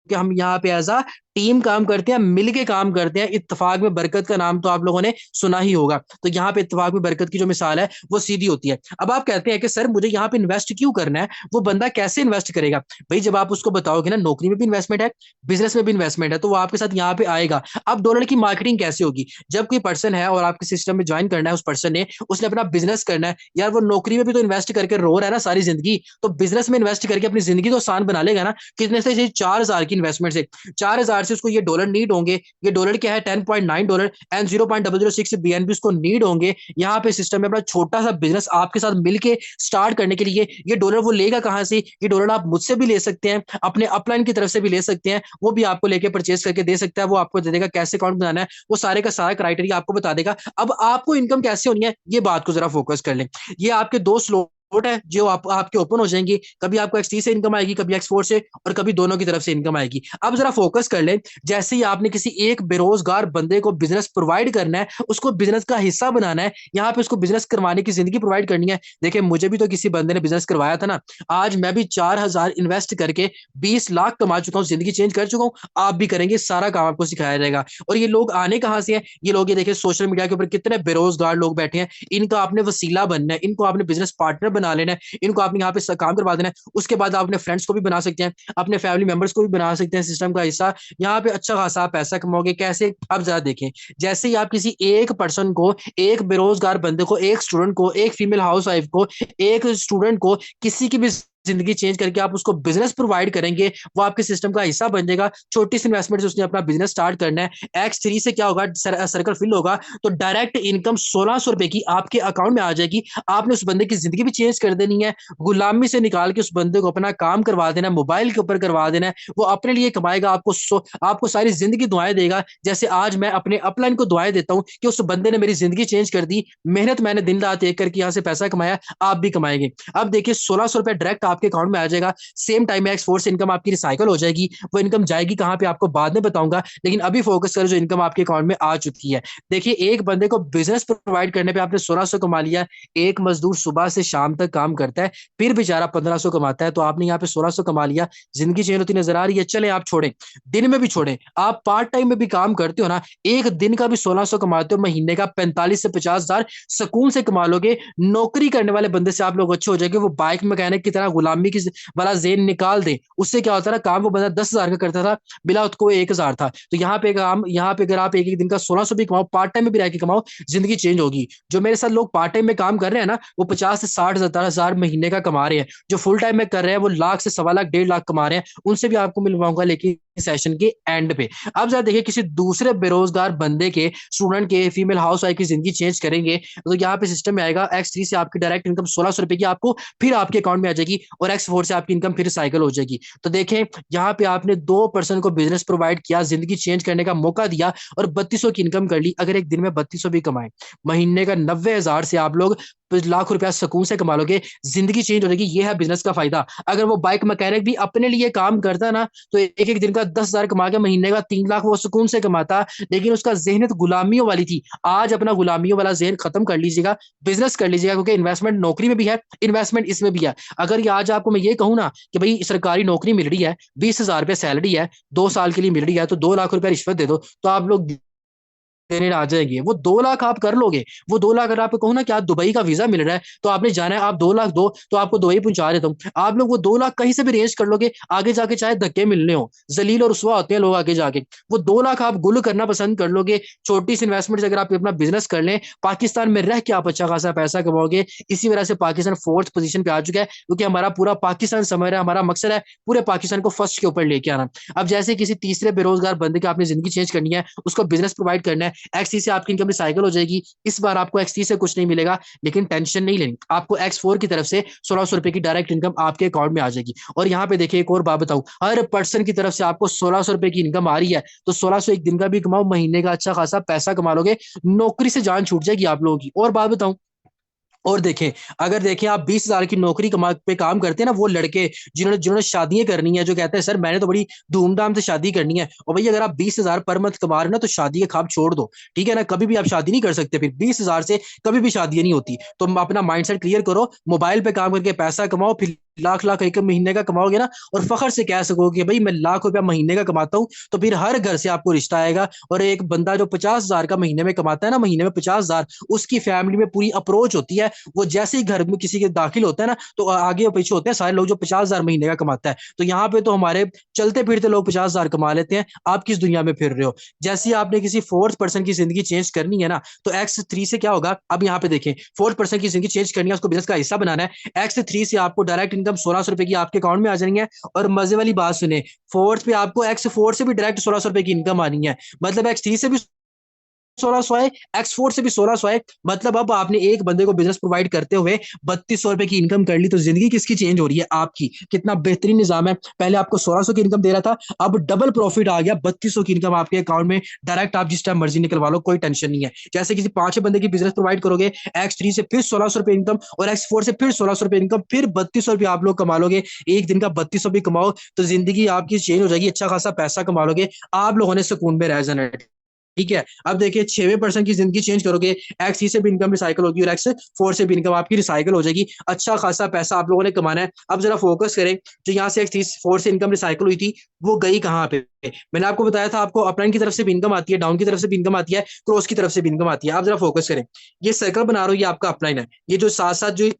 कि हम यहाँ पे एज अ टीम काम करते हैं, मिलके काम करते हैं। इत्तेफाक में बरकत का नाम तो आप लोगों ने सुना ही होगा। तो यहाँ पे इत्तेफाक में बरकत की जो मिसाल है वो सीधी होती है। अब आप कहते हैं कि सर मुझे यहाँ पे इन्वेस्ट क्यों करना है, वो बंदा कैसे इन्वेस्ट करेगा? भाई जब आप उसको बताओगे ना नौकरी में भी इन्वेस्टमेंट है, बिजनेस में भी इन्वेस्टमेंट है, तो वो आपके साथ यहाँ पे आएगा। अब डॉलर की मार्केटिंग कैसे होगी? जब कोई पर्सन है और आपके सिस्टम में ज्वाइन करना है, उस पर्सन ने, उसने अपना बिजनेस करना है यार, वो नौकरी में भी तो इन्वेस्ट करके रो रहा है ना सारी जिंदगी, तो बिजनेस में इन्वेस्ट करके अपनी जिंदगी तो आसान बना लेगा ना। कितने से 4,000 की इन्वेस्टमेंट से, 4,000 से उसको ये डॉलर नीड होंगे। ये डॉलर क्या है, $10.9 एंड 0.006 BNB उसको नीड होंगे। यहाँ पे सिस्टम में अपना छोटा सा बिजनेस आपके साथ मिलके स्टार्ट करने के लिए ये डॉलर वो लेगा कहाँ से? ये डॉलर आप मुझसे भी ले सकते हैं, अपने अपलाइन की तरफ से भी ले सकते हैं, वो भी आपको लेके परचेज करके दे सकता है। वो आपको दे देगा कैसे अकाउंट बनाना है, वो सारे का सारा क्राइटेरिया आपको बता देगा। अब आपको इनकम कैसे होनी है, ये बात को जरा फोकस कर लें। ये आपके दो स्लोट है जो आपके ओपन हो जाएंगी। कभी आपको एक्स थ्री से इनकम आएगी, कभी एक्स फोर से, और कभी दोनों की तरफ से इनकम आएगी। अब जरा फोकस कर लें। जैसे ही आपने किसी एक बेरोजगार बंदे को बिजनेस प्रोवाइड करना है, उसको बिजनेस का हिस्सा बनाना है, यहाँ पे उसको बिजनेस करवाने की जिंदगी प्रोवाइड करनी है। देखिए मुझे भी तो किसी बंदे ने बिजनेस करवाया था ना। आज मैं भी 4,000 इन्वेस्ट करके 20 लाख कमा चुका हूँ, जिंदगी चेंज कर चुका हूँ। आप भी करेंगे, सारा काम आपको सिखाया जाएगा। और ये लोग आने कहाँ से हैं? ये लोग, ये देखिए सोशल मीडिया के ऊपर कितने बेरोजगार लोग बैठे हैं। इनका आपने वसीला बनना है, इनको आपने बिजनेस पार्टनर बना लेना है, इनको आपने यहाँ पे काम करवा देना है। उसके बाद आप अपने फ्रेंड्स को भी बना सकते हैं, अपने फैमिली मेंबर्स को भी बना सकते हैं सिस्टम का हिस्सा। यहाँ पे अच्छा खासा पैसा कमाओगे। कैसे? आप जरा देखें। जैसे ही आप किसी एक पर्सन को, एक बेरोजगार बंदे को, एक स्टूडेंट को, एक फीमेल हाउस वाइफ को, एक स्टूडेंट को, किसी की भी जिंदगी चेंज करके आप उसको बिजनेस प्रोवाइड करेंगे, वो आपके सिस्टम का हिस्सा बन जाएगा। छोटी सी इन्वेस्टमेंट से उसने अपना बिजनेस स्टार्ट करना है। एक्स थ्री से क्या होगा, सर्कल फिल होगा तो डायरेक्ट इनकम 1,600 रुपए की आपके अकाउंट में आ जाएगी। आपने उस बंदे की जिंदगी भी चेंज कर देनी है। गुलामी से निकाल के उस बंदे को अपना काम करवा देना है, मोबाइल के ऊपर करवा देना है। वो अपने लिए कमाएगा, आपको सारी जिंदगी दुआएं देगा। जैसे आज मैं अपने अपलाइन को दुआएं देता हूँ कि उस बंदे ने मेरी जिंदगी चेंज कर दी। मेहनत मैंने दिन रात एक करके यहाँ से पैसा कमाया, आप भी कमाएंगे। अब देखिए 1,600 रुपए डायरेक्ट आपके अकाउंट में आ जाएगा। सेम टाइम में एक्स फोर से इनकम आपकी रिसाइकल हो जाएगी। वो इनकम जाएगी कहाँ पे आपको बाद में बताऊंगा, लेकिन अभी फोकस करो जो इनकम आपके अकाउंट में आ चुकी है। देखिए एक बंदे को बिजनेस प्रोवाइड करने पे आपने 1,600 कमा लिया। एक मजदूर सुबह से शाम तक काम करता है, फिर बेचारा 1,500 कमाता है, तो आपने यहाँ पे 1,600 कमा लिया। जिंदगी चेंज होती नजर आ रही है? चले आप छोड़ें, दिन में भी छोड़ें, आप पार्ट टाइम में भी काम करते हो ना, एक दिन का भी 1,600 कमाते हो, महीने का 45 से 50 हजार सुकून से कमा लोगे। नौकरी करने वाले बंदे से आप लोग अच्छे हो जाएंगे। वो बाइक मैकेनिक की तरह गुलामी की वाला जेन निकाल दे। उससे क्या होता है ना, काम वो बंदा 10,000 का करता था, बिला उसको 1,000 था। तो यहाँ पे अगर आप एक एक दिन का 1,600 भी कमाओ, पार्ट टाइम में भी रह के कमाओ, जिंदगी चेंज होगी। जो मेरे साथ लोग पार्ट टाइम में काम कर रहे हैं ना, वो 50 से 60 हजार महीने का कमा रहे हैं। जो फुल टाइम में कर रहे हैं वो लाख से 1.25 लाख 1.5 लाख कमा रहे हैं। उनसे भी आपको मिलवाऊंगा लेकिन सेशन के एंड पे। अब जरा देखिए किसी दूसरे बेरोजगार बंदे के, स्टूडेंट के, फीमेल हाउस वाइफ की जिंदगी चेंज करेंगे तो यहाँ पे सिस्टम में आएगा एक्स थ्री से आपकी डायरेक्ट इनकम 1,600 रुपए की आपको फिर आपके अकाउंट में आ जाएगी, और एक्स फोर से आपकी इनकम फिर साइकिल हो जाएगी। तो देखें यहाँ पे आपने दो पर्सन को बिजनेस प्रोवाइड किया, जिंदगी चेंज करने का मौका दिया, और 3,200 की इनकम कर ली। अगर एक दिन में 3,200 भी कमाए, महीने का 90,000 से आप लोग लाख रुपया सुकून से कमा लोगे, जिंदगी चेंज हो जाएगी। ये है बिजनेस का फायदा। अगर वो बाइक मैकेनिक भी अपने लिए काम करता ना, तो एक एक दिन का 10,000 कमा के महीने का 3 लाख वो सुकून से कमाता। लेकिन उसका जहनीत गुलामियों वाली थी। आज अपना गुलामियों वाला जहन खत्म कर लीजिएगा, बिजनेस कर लीजिएगा, क्योंकि इन्वेस्टमेंट नौकरी में भी है, इन्वेस्टमेंट इसमें भी है। अगर ये आज आपको मैं ये कहूँ ना कि भाई सरकारी नौकरी मिल रही है, 20,000 रुपये सैलरी है, 2 साल के लिए मिल रही है, तो 2 लाख रुपया रिश्वत दे दो, तो आप लोग देने आ जाएंगे। वो 2 लाख आप कर लोगे। वो 2 लाख अगर आपको कहूँ ना कि आप दुबई का वीजा मिल रहा है, तो आपने जाना है, आप 2 लाख दो तो आपको दुबई पहुंचा देता हूँ। आप लोग वो 2 लाख कहीं से भी रेंज कर लोगे, आगे जाके चाहे धक्के मिलने हो, जलील और रुसवा होते हैं लोग आगे जाके। वो 2 लाख आप गुल करना पसंद कर लोगे। छोटी सी इन्वेस्टमेंट से अगर आप अपना बिजनेस कर लें, पाकिस्तान में रह के आप अच्छा खासा पैसा कमाओगे। इसी वजह से पाकिस्तान फोर्थ पोजीशन पे आ चुका है, क्योंकि हमारा पूरा पाकिस्तान समझ रहा है, हमारा मकसद है पूरे पाकिस्तान को फर्स्ट के ऊपर लेके आना। अब जैसे किसी तीसरे बेरोजगार बंदे की आपने जिंदगी चेंज करनी है, उसको बिजनेस प्रोवाइड करना है, एक्स से आपकी इनकम रिसाइकल हो जाएगी। इस बार आपको एक्स थ्री से कुछ नहीं मिलेगा, लेकिन टेंशन नहीं लेनी, आपको एक्स फोर की तरफ से 1,600 रुपए की डायरेक्ट इनकम आपके अकाउंट में आ जाएगी। और यहाँ पे देखिए एक और बात बताऊं, हर पर्सन की तरफ से आपको 1,600 रुपए की इनकम आ रही है, तो 1,600 एक दिन का भी कमाओ, महीने का अच्छा खासा पैसा कमा लोगे। नौकरी से जान छूट जाएगी आप लोगों की। और बात बताऊं, और देखें, अगर देखें आप 20,000 की नौकरी कमा पे काम करते हैं ना, वो लड़के जिन्होंने जिन्होंने शादियां करनी है, जो कहते हैं सर मैंने तो बड़ी धूमधाम से शादी करनी है, और भाई अगर आप 20,000 पर मंथ कमा रहे हो ना, तो शादी का ख्वाब छोड़ दो। ठीक है ना, कभी भी आप शादी नहीं कर सकते, फिर 20,000 से कभी भी शादी नहीं होती। तो अपना माइंडसेट क्लियर करो, मोबाइल पे काम करके पैसा कमाओ, फिर लाख लाख एक महीने का कमाओगे ना, और फखर से कह सकोगे कि भाई मैं लाख रुपया महीने का कमाता हूँ, तो फिर हर घर से आपको रिश्ता आएगा। और एक बंदा जो 50,000 का महीने में कमाता है ना, महीने में 50,000, उसकी फैमिली में पूरी अप्रोच होती है। वो जैसे ही घर में किसी के दाखिल होता है ना, तो आगे और पीछे होते हैं सारे लोग जो 50,000 महीने का कमाता है। तो यहाँ पे तो हमारे चलते फिरते लोग 50,000 कमा लेते हैं। आप किस दुनिया में फिर रहे हो? जैसे ही आपने किसी फोर्थ पर्सन की जिंदगी चेंज करनी है ना, तो X3 से क्या होगा, अब यहाँ पे देखें, फोर्थ पर्सन की जिंदगी चेंज करनी है, उसको बिजनेस का हिस्सा बनाना है। X3 से आपको डायरेक्ट इनकम 1600 रुपए की आपके अकाउंट में आ जानी है। और मजे वाली बात सुने, फोर्थ पे आपको X4 से भी डायरेक्ट 1600 रुपए की इनकम आनी है। मतलब X3 से भी 1600 है, X4 से भी 1600 है। मतलब अब आपने एक बंदे को बिजनेस प्रोवाइड करते हुए 3200 रुपए की इनकम कर ली, तो जिंदगी किसकी चेंज हो रही है? आपकी। कितना बेहतरीन निजाम है। पहले आपको 1600 की इनकम दे रहा था, अब डबल प्रॉफिट आ गया, 3200 की इनकम आपके अकाउंट में डायरेक्ट, आप जिस टाइम मर्जी निकलवा लो, कोई टेंशन नहीं है। जैसे किसी 5 बंदे की बिजनेस प्रोवाइड करोगे, X3 से फिर 1600 रुपए इनकम, और X4 से फिर 1600 रुपए इनकम, फिर 3200 रुपये आप लोग कमा लोगे। एक दिन का 3200 भी कमाओ तो जिंदगी आपकी चेंज हो जाएगी, अच्छा खासा पैसा कमा लोगे। आप लोगों ने सुकून में रह जाना है। ठीक है, अब देखिए 6वें पर्सन की जिंदगी चेंज करोगे, X3 से भी इनकम रिसाइकल होगी, और X4 से भी इनकम आपकी रिसाइकल हो जाएगी। अच्छा खासा पैसा आप लोगों ने कमाना है। अब जरा फोकस करें, जो यहाँ से X4 से इनकम रिसाइकल हुई थी, वो गई कहाँ पे? मैंने आपको बताया था, आपको अपलाइन की तरफ से भी इनकम आती है, डाउन की तरफ से भी इनकम आती है, क्रॉस की तरफ से भी इनकम आती है। आप जरा फोकस करें, ये सर्कल बना रहा हूँ, ये आपका अपलाइन है। ये जो साथ साथ जो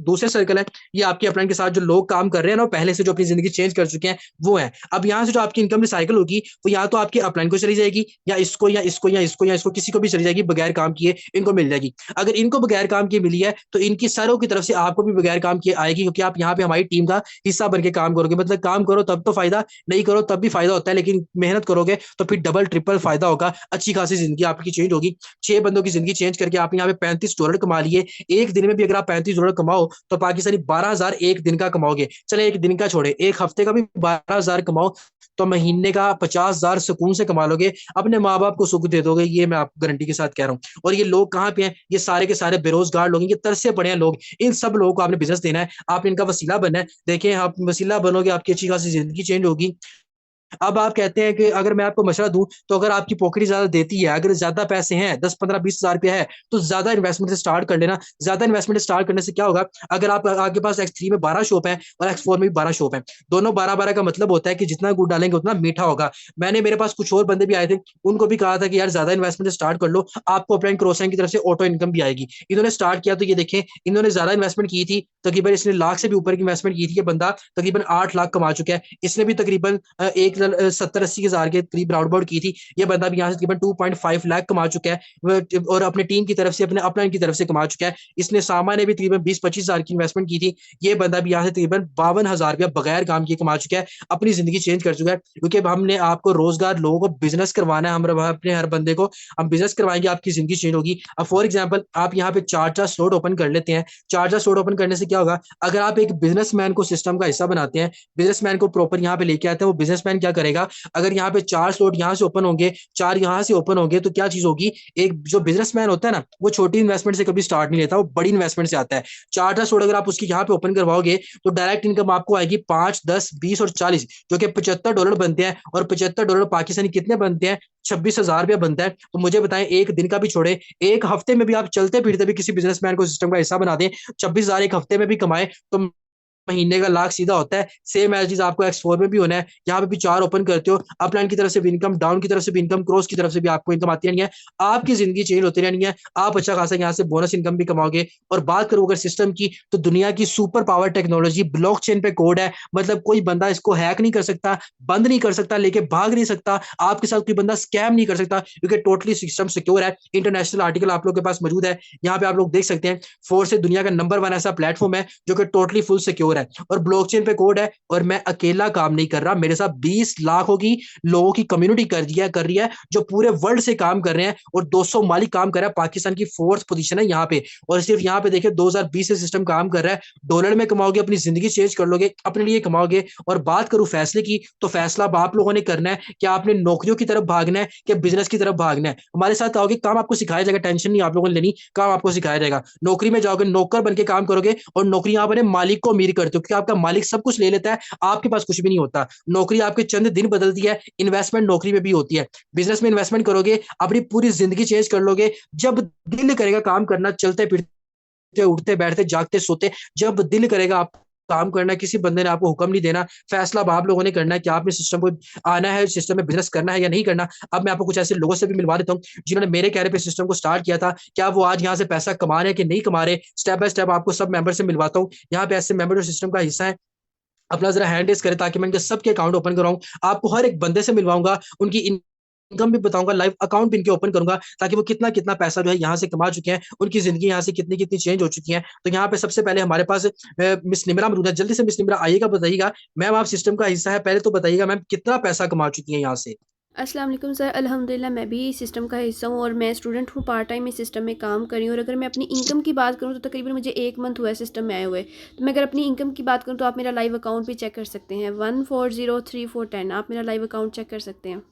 दूसरे सर्कल है, ये आपके अपलाइन के साथ जो लोग काम कर रहे हैं ना, पहले से जो अपनी जिंदगी चेंज कर चुके हैं, वो है। अब यहाँ से जो आपकी इनकम रिसाइकल होगी, वो या तो आपके अपलाइन को चली जाएगी, या इसको या इसको या इसको या इसको, किसी को भी चली जाएगी, बगैर काम किए इनको मिल जाएगी। अगर इनको बगैर काम किए मिली है, तो इनकी सारों की तरफ से आपको भी बगैर काम किए आएगी, क्योंकि आप यहाँ पे हमारी टीम का हिस्सा बन के काम करोगे। मतलब काम करो तब तो फायदा, नहीं करो तब भी फायदा होता है, लेकिन मेहनत करोगे तो फिर डबल ट्रिपल फायदा होगा। अच्छी खासी जिंदगी आपकी चेंज होगी। 6 बंदों की जिंदगी चेंज करके आप यहाँ पे $35 कमा लिए। एक दिन में भी अगर आप $35 कमाओ, तो पाकिस्तानी 12,000 एक दिन का कमाओगे। चले एक दिन का छोड़े, एक हफ्ते का भी 12,000 कमाओ, तो महीने का 50,000 सुकून से कमा लोगे। अपने माँ बाप को सुख दे दोगे, ये मैं आपको गारंटी के साथ कह रहा हूँ। और ये लोग कहाँ पे हैं? ये सारे के सारे बेरोजगार लोग हैं, ये तरसे पड़े हैं लोग। इन सब लोगों को आपने बिजनेस देना है, आपने इनका वसीला बनना है। देखें, आप वसीला बनोगे, आपकी अच्छी खासी जिंदगी चेंज होगी। अब आप कहते हैं कि अगर मैं आपको मशवरा दूं, तो अगर आपकी पॉकेट ज्यादा देती है, अगर ज्यादा पैसे हैं, 10 15 20 हजार रुपया है, तो ज्यादा इन्वेस्टमेंट से स्टार्ट कर लेना। ज्यादा इन्वेस्टमेंट स्टार्ट करने से क्या होगा, अगर आप आपके पास X3 में 12 शॉप है और X4 में भी 12 शॉप है, दोनों 12 12 का मतलब होता है कि जितना गुड़ डालेंगे उतना मीठा होगा। मेरे पास कुछ और बंदे भी आए थे, उनको भी कहा था कि यार ज्यादा इन्वेस्टमेंट से स्टार्ट कर लो, आपको अपलाइन क्रॉसिंग की तरफ से ऑटो इनकम भी आएगी। इन्होंने स्टार्ट किया, तो ये देखें, इन्होंने ज्यादा इन्वेस्टमेंट की थी, तकरीबन इसने लाख से भी ऊपर की इन्वेस्टमेंट की थी। ये बंदा तकरीबन 8 लाख कमा चुका है। इसने भी तकरीबन एक 70 80 हजार के करीब राउंड अबाउट की थी। ये बंदा भी यहाँ से तकरीबन 2.5 लाख कमा चुका है, और अपनी टीम की तरफ से, अपने अपलाइन की तरफ से कमा चुका है। इसने सामा ने भी तकरीबन 20 25 हजार की इन्वेस्टमेंट की थी। ये बंदा भी यहाँ से तकरीबन 52 हजार रुपया बगैर काम किए कमा चुका है, अपनी जिंदगी चेंज कर चुका है। क्योंकि हमने आपको रोजगार, लोगों को बिजनेस करवाना है। हम अपने हर बंदे को हम बिजनेस करवाएंगे, आपकी जिंदगी चेंज होगी। अब फॉर एग्जाम्पल, आप यहाँ पे 4 4 स्लॉट ओपन कर लेते हैं। 4 4 स्लॉट ओपन करने से क्या होगा, अगर आप एक बिजनेसमैन को सिस्टम का हिस्सा बनाते हैं, बिजनेसमैन को प्रॉपर यहाँ पे लेके आते हैं, वो बिजनेसमैन क्या करेगा, अगर यहाँ पे 4 स्लॉट यहाँ से ओपन होंगे, 4 यहाँ से ओपन होंगे, तो क्या चीज होगी, एक जो बिजनेसमैन होता है ना, वो छोटी इन्वेस्टमेंट से कभी स्टार्ट नहीं लेता, वो बड़ी इन्वेस्टमेंट से आता है। 4 स्लॉट अगर आप उसकी यहाँ पे ओपन करवाओगे, तो डायरेक्ट इनकम आपको आएगी 5 10 20 और 40, जो कि $75 बनते हैं। और $75 पाकिस्तानी कितने बनते हैं? 26,000 रुपया बनता है। तो मुझे बताएं, एक दिन का भी छोड़े, एक हफ्ते में भी आप चलते फिरते भी किसी बिजनेसमैन को सिस्टम का हिस्सा बना दें, 26,000 एक हफ्ते में भी कमाए, तो महीने का लाख सीधा होता है। सेम एज चीज आपको X4 में भी होना है। यहाँ पे भी 4 ओपन करते हो, अपलाइन की तरफ से भी इनकम, डाउन की तरफ से भी इनकम, क्रॉस की तरफ से भी आपको इनकम आती रहनी है। आपकी जिंदगी चेंज होती रहनी है। आप अच्छा खासा यहाँ से बोनस इनकम भी कमाओगे। और बात करूँ अगर सिस्टम की, तो दुनिया की सुपर पावर टेक्नोलॉजी ब्लॉकचेन पे कोड है। मतलब कोई बंदा इसको हैक नहीं कर सकता, बंद नहीं कर सकता, लेके भाग नहीं सकता, आपके साथ कोई बंदा स्कैम नहीं कर सकता, क्योंकि टोटली सिस्टम सिक्योर है। इंटरनेशनल आर्टिकल आप लोग के पास मौजूद है, यहाँ पे आप लोग देख सकते हैं। फोर्स दुनिया का नंबर 1 ऐसा प्लेटफॉर्म है जो कि टोटली फुल सिक्योर है, और ब्लॉकचेन पे कोड है। और मैं अकेला काम नहीं कर रहा, मेरे साथ 20 लाखों की लोगों की कम्युनिटी कर रही है, जो पूरे वर्ल्ड से काम कर रहे हैं, और 200 मालिक काम कर रहा है। पाकिस्तान की फोर्थ पोजीशन है यहाँ पे। और सिर्फ यहाँ पे देखिए 2020 से सिस्टम काम कर रहा है। डॉलर में कमाओगे, अपनी जिंदगी चेंज कर लोगे, अपने लिए कमाओगे। और बात करूं फैसले की, तो फैसला अब आप लोगों ने करना है कि आपने नौकरियों की तरफ भागना है कि बिजनेस की तरफ भागना है। हमारे साथ आओगे, काम आपको सिखाया जाएगा, टेंशन नहीं आप लोगों ने लेनी, काम आपको सिखाया जाएगा। नौकरी में जाओगे, नौकर बन के काम करोगे, और नौकरी यहाँ पर मालिक को अमीर करते हो, क्योंकि आपका मालिक सब कुछ ले लेता है, आपके पास कुछ भी नहीं होता। नौकरी आपके चंद दिन बदलती है, इन्वेस्टमेंट नौकरी में भी होती है। बिजनेस में इन्वेस्टमेंट करोगे, अपनी पूरी जिंदगी चेंज कर लोगे। जब दिल करेगा काम करना, चलते फिरते उठते बैठते जागते सोते, जब दिल करेगा आप काम करना है, किसी बंदे ने आपको हुक्म नहीं देना, फैसला अब आप लोगों ने करना है कि आपने सिस्टम को आना है, सिस्टम में बिजनेस करना है या नहीं करना। अब मैं आपको कुछ ऐसे लोगों से भी मिलवा देता हूँ जिन्होंने मेरे कहने पे सिस्टम को स्टार्ट किया था, क्या वो आज यहाँ से पैसा कमा रहे हैं कि नहीं कमा रहे। स्टेप बाय स्टेप आपको सब मेंबर से मिलवाता हूँ। यहाँ पे ऐसे मेंबर जो सिस्टम का हिस्सा है, अपना जरा हैंड रेस करें ताकि मैं इनके सबके अकाउंट ओपन कराऊं। आपको हर एक बंदे से मिलवाऊंगा, उनकी इनकम भी बताऊंगा, लाइव अकाउंट भी इनके ओपन करूंगा ताकि वो कितना कितना पैसा जो है यहाँ से कमा चुके हैं, उनकी जिंदगी यहाँ से कितनी कितनी चेंज हो चुकी है। तो यहाँ पे सबसे पहले हमारे पास मिस निमरा मौजूद है। जल्दी से मिस निमरा आइएगा, बताइएगा मैम, आप सिस्टम का हिस्सा है, पहले तो बताइएगा मैम कितना पैसा कमा चुकी है यहाँ से। अस्सलाम वालेकुम सर, अल्हम्दुलिल्लाह मैं भी सिस्टम का हिस्सा हूँ और मैं स्टूडेंट हूँ, पार्ट टाइम इस सिस्टम में काम कर रही हूँ। और अगर मैं अपनी इनकम की बात करूँ तो तकरीबन मुझे 1 मंथ हुआ है सिस्टम में आए हुए। तो मैं अगर अपनी इनकम की बात करूँ तो आप मेरा लाइव अकाउंट भी चेक कर सकते हैं, 1403 410। आप मेरा लाइव अकाउंट चेक कर सकते हैं।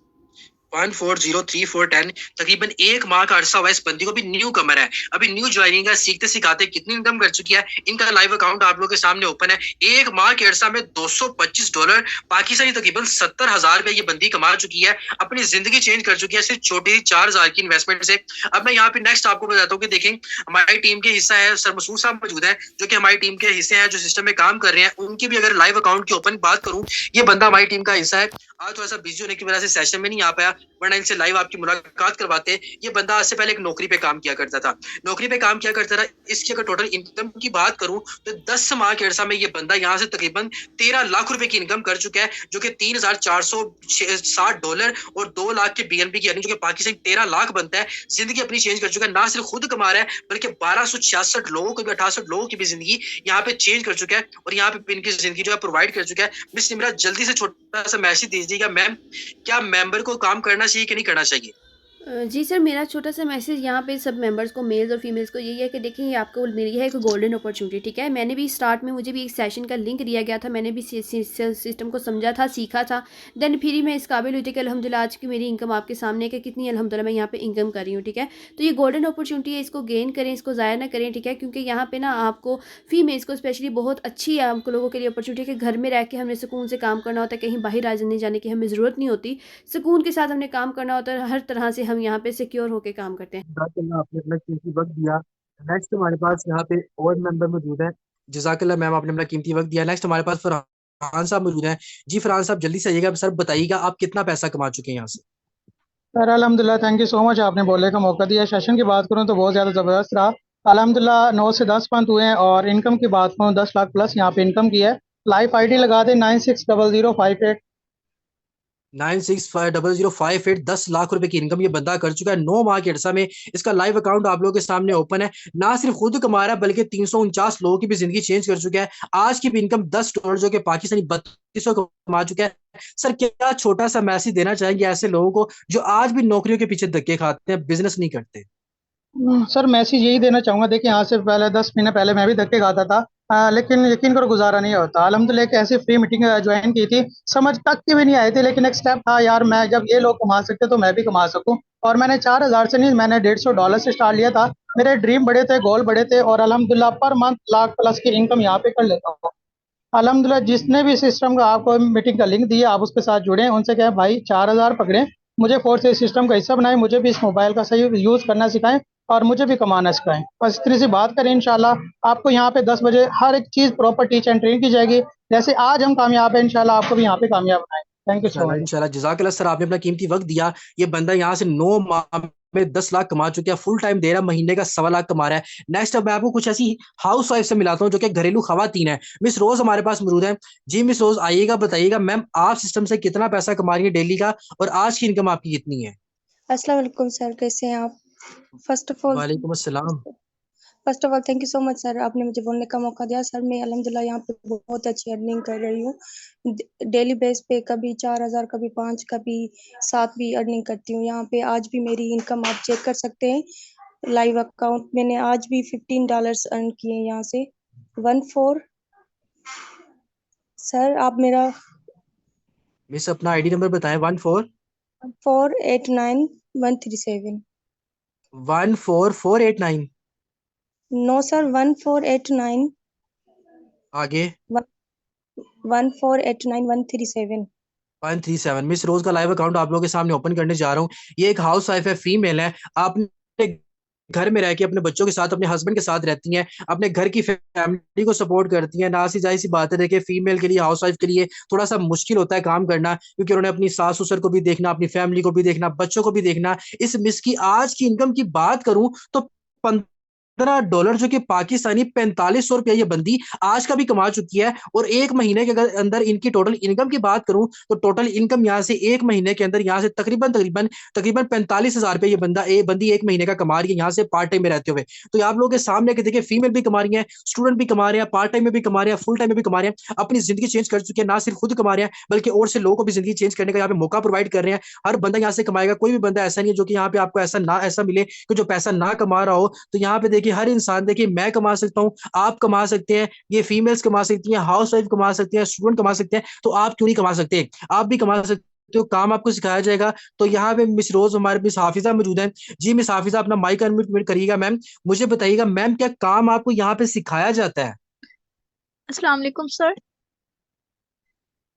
1403 410, तकरीबन 1 माह का अरसा हुआ है। इस बंदी को भी न्यू कमर है, अभी न्यू ज्वाइनिंग है, सीखते सिखाते कितनी इनकम कर चुकी है। इनका लाइव अकाउंट आप लोगों के सामने ओपन है। 1 माह के अरसा में $225 पाकिस्तानी तकरीबन 70,000 रुपए ये बंदी कमा चुकी है। अपनी जिंदगी चेंज कर चुकी है सिर्फ छोटी 4,000 की इन्वेस्टमेंट से। अब मैं यहाँ पे नेक्स्ट आपको बताता हूँ कि देखें, हमारी टीम के हिस्सा है सर मसूद साहब मौजूद है, जो कि हमारी टीम के हिस्से हैं, जो सिस्टम में काम कर रहे हैं। उनकी भी अगर लाइव अकाउंट की ओपन बात करूँ, ये बंदा हमारी टीम का हिस्सा है। आज थोड़ा सा बिजी होने की वजह से सेशन में नहीं आ पाया, वरना इनसे लाइव आपकी मुलाकात करवाते। ये बंदा आज से पहले एक नौकरी पे काम किया करता था, नौकरी पे काम किया करता था। इसकी अगर टोटल इनकम की बात करूं तो 10 माह के अरसा में ये बंदा यहाँ से तकरीबन 13 लाख रुपए की इनकम कर चुका है, जो कि $3,460 और 2 लाख के बीएनबी की अर्निंग, जो कि पाकिस्तान 13 लाख बनता है। जिंदगी अपनी चेंज कर चुका है, ना सिर्फ खुद कमा रहा है बल्कि 1266 लोगों को भी, 68 लोगों की भी जिंदगी यहाँ पे चेंज कर चुका है और यहाँ पे इनकी जिंदगी जो है प्रोवाइड कर चुका है। मिस निमरा, जल्दी से छोटा सा मैसेज दीजिएगा मैम, क्या मेंबर को काम करना चाहिए कि नहीं करना चाहिए। जी सर, मेरा छोटा सा मैसेज यहाँ पे सब मेंबर्स को, मेल्स और फीमेल्स को यही है कि देखिए, ये आपको मेरी है एक गोल्डन अपॉर्चुनिटी, ठीक है। मैंने भी स्टार्ट में, मुझे भी एक सेशन का लिंक दिया गया था, मैंने भी सिस्टम को समझा था, सीखा था। देन फिर ही मैं इस काबिल हुई थी कि अल्हम्दुलिल्लाह आज की मेरी इनकम आपके सामने है कि कितनी अल्हम्दुलिल्लाह मैं यहाँ पे इनकम कर रही हूँ, ठीक है। तो ये गोल्डन अपॉर्चुनिटी है, इसको गेन करें, इसको ज़ाया ना करें, ठीक है। क्योंकि यहाँ पे ना आपको फीमेल्स को स्पेशली बहुत अच्छी है, आपको लोगों के लिए अपॉर्चुनिटी है कि घर में रह के हमें सुकून से काम करना होता है, कहीं बाहर नहीं जाने की हमें ज़रूरत नहीं होती, सुकून के साथ हमने काम करना होता है, हर तरह से हम यहाँ पे सिक्योर होके काम करते हैं। जज़ाकल्लाह, आपने अपना कीमती वक्त दिया। नेक्स्ट हमारे पास यहाँ पे और मेंबर मौजूद है। जज़ाकल्लाह मैम, आपने अपना कीमती वक्त दिया। नेक्स्ट हमारे पास फरहान साहब मौजूद हैं। जी फरहान साहब, जल्दी से आइएगा सर, बताइएगा आप कितना पैसा कमा चुके हैं यहाँ से। सर अल्हम्दुलिल्लाह, थैंक यू सो मच, आपने बोलने का मौका दिया। सेशन की बात करूं तो बहुत ज़्यादा ज़बरदस्त रहा। अल्हम्दुलिल्लाह 9 से 10 मंथ हुए हैं और इनकम की बात करूं 10 लाख प्लस यहाँ पे इनकम की है। लाइफ आईडी लगा दे 960058। 965058, 10 लाख रुपए की इनकम ये बंदा कर चुका है 9 माह के अरसा में। इसका लाइव अकाउंट आप लोगों के सामने ओपन है। ना सिर्फ खुद कमा रहा है बल्कि 349 लोगों की भी जिंदगी चेंज कर चुका है। आज की भी इनकम $10, जो कि पाकिस्तानी 3200 कमा चुका है। सर, क्या छोटा सा मैसेज देना चाहेंगे ऐसे लोगों को जो आज भी नौकरियों के पीछे धक्के खाते हैं, बिजनेस नहीं करते। सर मैसेज यही देना चाहूंगा, देखिए यहाँ से पहले 10 महीने पहले मैं भी धक्के खाता था, लेकिन यकीन करो गुजारा नहीं होता। अल्हम्दुलिल्लाह एक ऐसी फ्री मीटिंग ज्वाइन की थी, समझ तक के भी नहीं आए थे, लेकिन एक स्टेप था यार, मैं जब ये लोग कमा सकते तो मैं भी कमा सकूं। और मैंने 4,000 से नहीं, मैंने $150 से स्टार्ट लिया था। मेरे ड्रीम बड़े थे, गोल बड़े थे, और अल्हम्दुलिल्लाह पर मंथ लाख प्लस की इनकम यहाँ पे कर लेता हूँ। अल्हम्दुलिल्लाह जिसने भी सिस्टम का आपको मीटिंग का लिंक दिया, आप उसके साथ जुड़े, उनसे कहें भाई 4,000 पकड़े, मुझे फोर्स से सिस्टम का हिस्सा बनाएं, मुझे भी इस मोबाइल का सही यूज़ करना सिखाएं और मुझे भी कमाना सिखाएं। बस इस तरह से बात करें, इंशाल्लाह आपको यहाँ पे 10 बजे हर एक चीज़ प्रॉपर टीच एंड ट्रेन की जाएगी। जैसे आज हम कामयाब हैं, इंशाल्लाह आपको भी यहाँ पे कामयाब बनाएं। थैंक यू सो इंशाल्लाह मच। इंशाल्लाह, जज़ाकल्लाह सर, आपने अपना कीमती वक्त दिया। ये बंदा यहाँ से 9 माह में 10 लाख कमा चुका है, फुल टाइम दे रहा है, महीने का 1.25 लाख कमा रहा है। नेक्स्ट अब मैं आपको कुछ ऐसी हाउस वाइफ से मिलाता हूँ जो कि घरेलू खवातीन है। मिस रोज हमारे पास मौजूद है। जी मिस रोज, आइएगा, बताइएगा मैम, आप सिस्टम से कितना पैसा कमा रही है डेली का, और आज की इनकम आपकी कितनी है। अस्सलाम वालेकुम सर, कैसे हैं आप? फर्स्ट ऑफ ऑल वालेकुम अस्सलाम। First of all thank you so much sir, आपने मुझे बोलने का मौका दिया। सर मैं अल्हम्दुलिल्लाह यहाँ पे बहुत अच्छी अर्निंग कर रही हूँ। डेली बेस पे कभी 4,000, कभी 5, कभी 7 भी अर्निंग करती हूँ। यहाँ पे आज भी मेरी इनकम आप चेक कर सकते हैं। लाइव अकाउंट मैंने आज भी $15 अर्न किए यहाँ से। 14 सर आप मेरा मिस अपना आईडी नंबर बताएं। 489137। 141489। नो सर, 1489 आगे 1489137। 137। मिस रोज का लाइव अकाउंट आप लोगों के सामने ओपन करने जा रहा हूँ। ये एक हाउस वाइफ है, फीमेल है। आपने घर में रह के अपने बच्चों के साथ, अपने हस्बैंड के साथ रहती हैं, अपने घर की फैमिली को सपोर्ट करती हैं। ना सी जाहिर सी बात है, देखिए फीमेल के लिए, हाउस वाइफ के लिए थोड़ा सा मुश्किल होता है काम करना, क्योंकि उन्होंने अपनी सास ससुर को भी देखना, अपनी फैमिली को भी देखना, बच्चों को भी देखना। इस मिस की आज की इनकम की बात करूं तो $15 जो कि पाकिस्तानी 4500 रुपया ये बंदी आज का भी कमा चुकी है। और एक महीने के अंदर इनकी टोटल इनकम की बात करूं तो टोटल इनकम यहाँ से एक महीने के अंदर यहाँ से तकरीबन तकरीबन तकरीबन 45,000 रुपये ये बंदी एक महीने का कमा रही है यहाँ से पार्ट टाइम में रहते हुए। तो आप लोगों के सामने के देखिए, फीमेल भी कमा रही है, स्टूडेंट भी कमा रहे हैं, पार्ट टाइम में भी कमा रहे हैं, फुल टाइम में भी कमा रहे हैं, अपनी जिंदगी चेंज कर चुके हैं। ना सिर्फ खुद कमा रहे हैं बल्कि और से लोगों को भी जिंदगी चेंज करने का यहाँ पे मौका प्रोवाइड कर रहे हैं। हर बंदा यहाँ से कमाएगा, कोई भी बंदा ऐसा नहीं है जो कि यहाँ पे आपको ऐसा मिले कि जो पैसा ना कमा रहा हो। तो यहाँ पे देखिए हर इंसान, देखिए मैं कमा सकता हूँ, आप कमा सकते हैं, ये फीमेल्स कमा सकती हैं, हाउस वाइफ कमा सकते हैं, स्टूडेंट कमा सकते हैं। तो आप क्यों नहीं कमा सकते? आप भी कमा सकते हो, काम आपको सिखाया जाएगा। तो यहाँ पे मिस रोज, हमारे मिस हाफिजा मौजूद है। जी मिस हाफिजा, अपना माइक अनम्यूट करिएगा मैम। मुझे बताइएगा मैम, क्या काम आपको यहाँ पे सिखाया जाता है? अस्सलाम वालेकुम सर।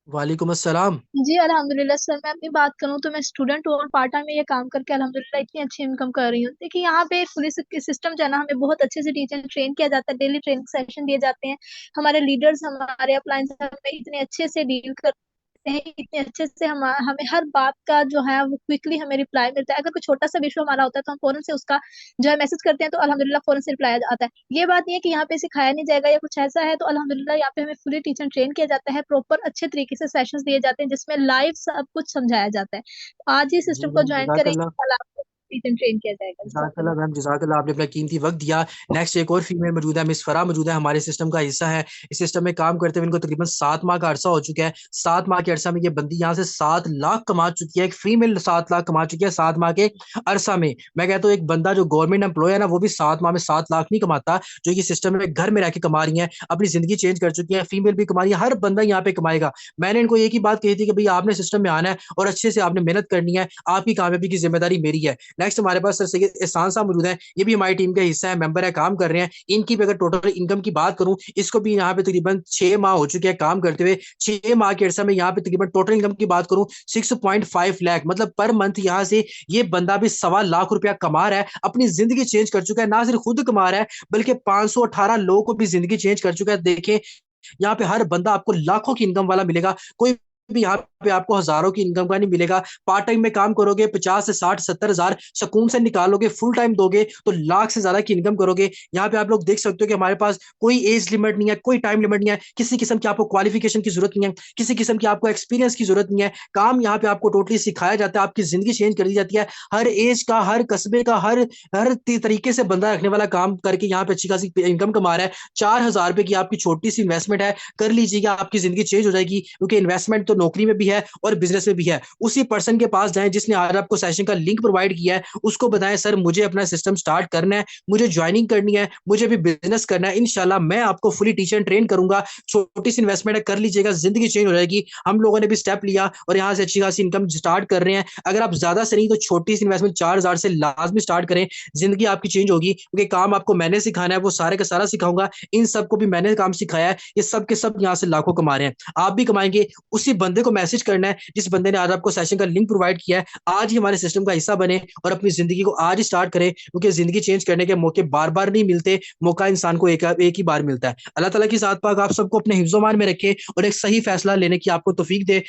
वालेकुम अस्सलाम। जी अल्हम्दुलिल्लाह सर, मैं अपनी बात करूँ तो मैं स्टूडेंट हूँ और पार्ट टाइम में ये काम करके अल्हम्दुलिल्लाह इतनी अच्छी इनकम कर रही हूँ। देखिए यहाँ पे पुलिस के सिस्टम जो है ना, हमें बहुत अच्छे से टीचर ट्रेन किया जाता है, डेली ट्रेनिंग सेशन दिए जाते हैं। हमारे लीडर्स, हमारे अपलाइंस हमें इतने अच्छे से डील करते हैं, इतने अच्छे से हमें हर बात का जो है वो क्विकली हमें रिप्लाई मिलता है। अगर कोई छोटा सा इशू हमारा होता है तो हम फौरन से उसका जो है मैसेज करते हैं, तो अल्हम्दुलिल्लाह फौरन से रिप्लाई आता है। ये बात नहीं है कि यहाँ पे सिखाया नहीं जाएगा या कुछ ऐसा है, तो अल्हम्दुलिल्लाह यहाँ पे हमें फुली टीचर ट्रेन किया जाता है, प्रॉपर अच्छे तरीके से सेशंस दिए जाते हैं जिसमें लाइव सब कुछ समझाया जाता है। तो आज ही जी सिस्टम को मैम, ज्वाइन करेंगे, जज़ाकल्लाह। कल आपको टीचर ट्रेन किया जाएगा। जज़ाकल्लाह मैम, जज़ाकल्लाह, आपने अपना कीमती वक्त दिया। नेक्स्ट एक और फीमेल मौजूद है, मिस फरा मौजूद है, हमारे सिस्टम का हिस्सा है। इस सिस्टम में काम करते हुए इनको तकरीबन 7 माह का अरसा हो चुका है। 7 माह के अरसा में ये बंदी यहाँ से 7 लाख कमा चुकी है। एक फीमेल 7 लाख कमा चुकी है 7 माह के अरसा में। मैं कहता हूँ एक बंदा जो गवर्नमेंट एम्प्लॉय है ना, वो भी 7 माह में 7 लाख नहीं कमाता, जो ये सिस्टम में घर में रह के कमा रही है, अपनी जिंदगी चेंज कर चुकी है। फीमेल भी कमा रही है, हर बंदा यहाँ पे कमाएगा। मैंने इनको एक ही बात कही थी कि भाई आपने सिस्टम में आना है और अच्छे से आपने मेहनत करनी है, आपकी कामयाबी की जिम्मेदारी मेरी है। नेक्स्ट हमारे पास सर सैयद एहसान साहब मौजूद है, ये भी हमारी टीम का हिस्सा है, मेंबर है, काम कर रहे हैं। इनकी भी अगर टोटल इनकम की बात करूं, इसको भी यहाँ पे तकरीबन 6 माह हो चुके हैं काम करते हुए। 6 माह के अरसा में यहाँ पे तकरीबन टोटल इनकम की बात करूं 6.5 लाख, मतलब पर मंथ यहाँ से ये बंदा भी 1.25 लाख कमा रहा है, अपनी जिंदगी चेंज कर चुका है। ना सिर्फ खुद कमा रहा है बल्कि 518 लोगों को भी जिंदगी चेंज कर चुका है। देखें यहाँ पे हर बंदा आपको लाखों की इनकम वाला मिलेगा, कोई भी यहाँ पे आपको हजारों की इनकम का नहीं मिलेगा। पार्ट टाइम में काम करोगे 50 से 60 70 हजार सुकून से निकालोगे, फुल टाइम दोगे तो लाख से ज्यादा की इनकम करोगे। यहाँ पे आप लोग देख सकते हो कि हमारे पास कोई एज लिमिट नहीं है, कोई टाइम लिमिट नहीं है, किसी किस्म की आपको क्वालिफिकेशन की जरूरत नहीं है, किसी किस्म की आपको एक्सपीरियंस की जरूरत नहीं है। काम यहाँ पे आपको टोटली सिखाया जाता है, आपकी जिंदगी चेंज कर दी जाती है। हर एज का, हर कस्बे का, हर हर तरीके से बंदा रखने वाला काम करके यहाँ पे अच्छी खासी इनकम कमा रहा है। 4,000 रुपए की आपकी छोटी सी इन्वेस्टमेंट है, कर लीजिएगा, आपकी जिंदगी चेंज हो जाएगी। क्योंकि इन्वेस्टमेंट तो नौकरी में भी है और बिजनेस में भी है। उसी पर्सन के पास जाएं जिसने आज आपको सेशन का लिंक प्रोवाइड किया है, उसको बताएं सर मुझे अपना सिस्टम स्टार्ट करना है, मुझे ज्वाइनिंग करनी है, मुझे भी बिजनेस करना है, इंशाल्लाह मैं आपको फुली टीचर ट्रेन करूंगा। छोटी सी इन्वेस्टमेंट है, कर लीजिएगा, जिंदगी चेंज हो जाएगी। हम लोगों ने भी स्टेप लिया और यहाँ से अच्छी खासी इनकम स्टार्ट कर रहे हैं। अगर आप ज्यादा से नहीं तो छोटी सी इन्वेस्टमेंट 4,000 से लाजमी स्टार्ट करें, जिंदगी आपकी चेंज होगी। क्योंकि काम आपको मैंने सिखाना है, वो सारे का सारा सिखाऊंगा। इन सबको भी मैंने काम सिखाया है, ये सब के सब यहाँ से लाखों कमा रहे हैं, आप भी कमाएंगे। उसी बंदे को मैसेज करना है जिस बंदे ने आज आपको सेशन का लिंक प्रोवाइड किया है। आज ही हमारे सिस्टम का हिस्सा बने और अपनी जिंदगी को आज ही स्टार्ट करें, क्योंकि जिंदगी चेंज करने के मौके बार बार नहीं मिलते, मौका इंसान को एक ही बार मिलता है। अल्लाह ताला की साथ पाक आप सबको अपने हिफ्ज़-ओ-मान में रखे और एक सही फैसला लेने की आपको तौफीक दे।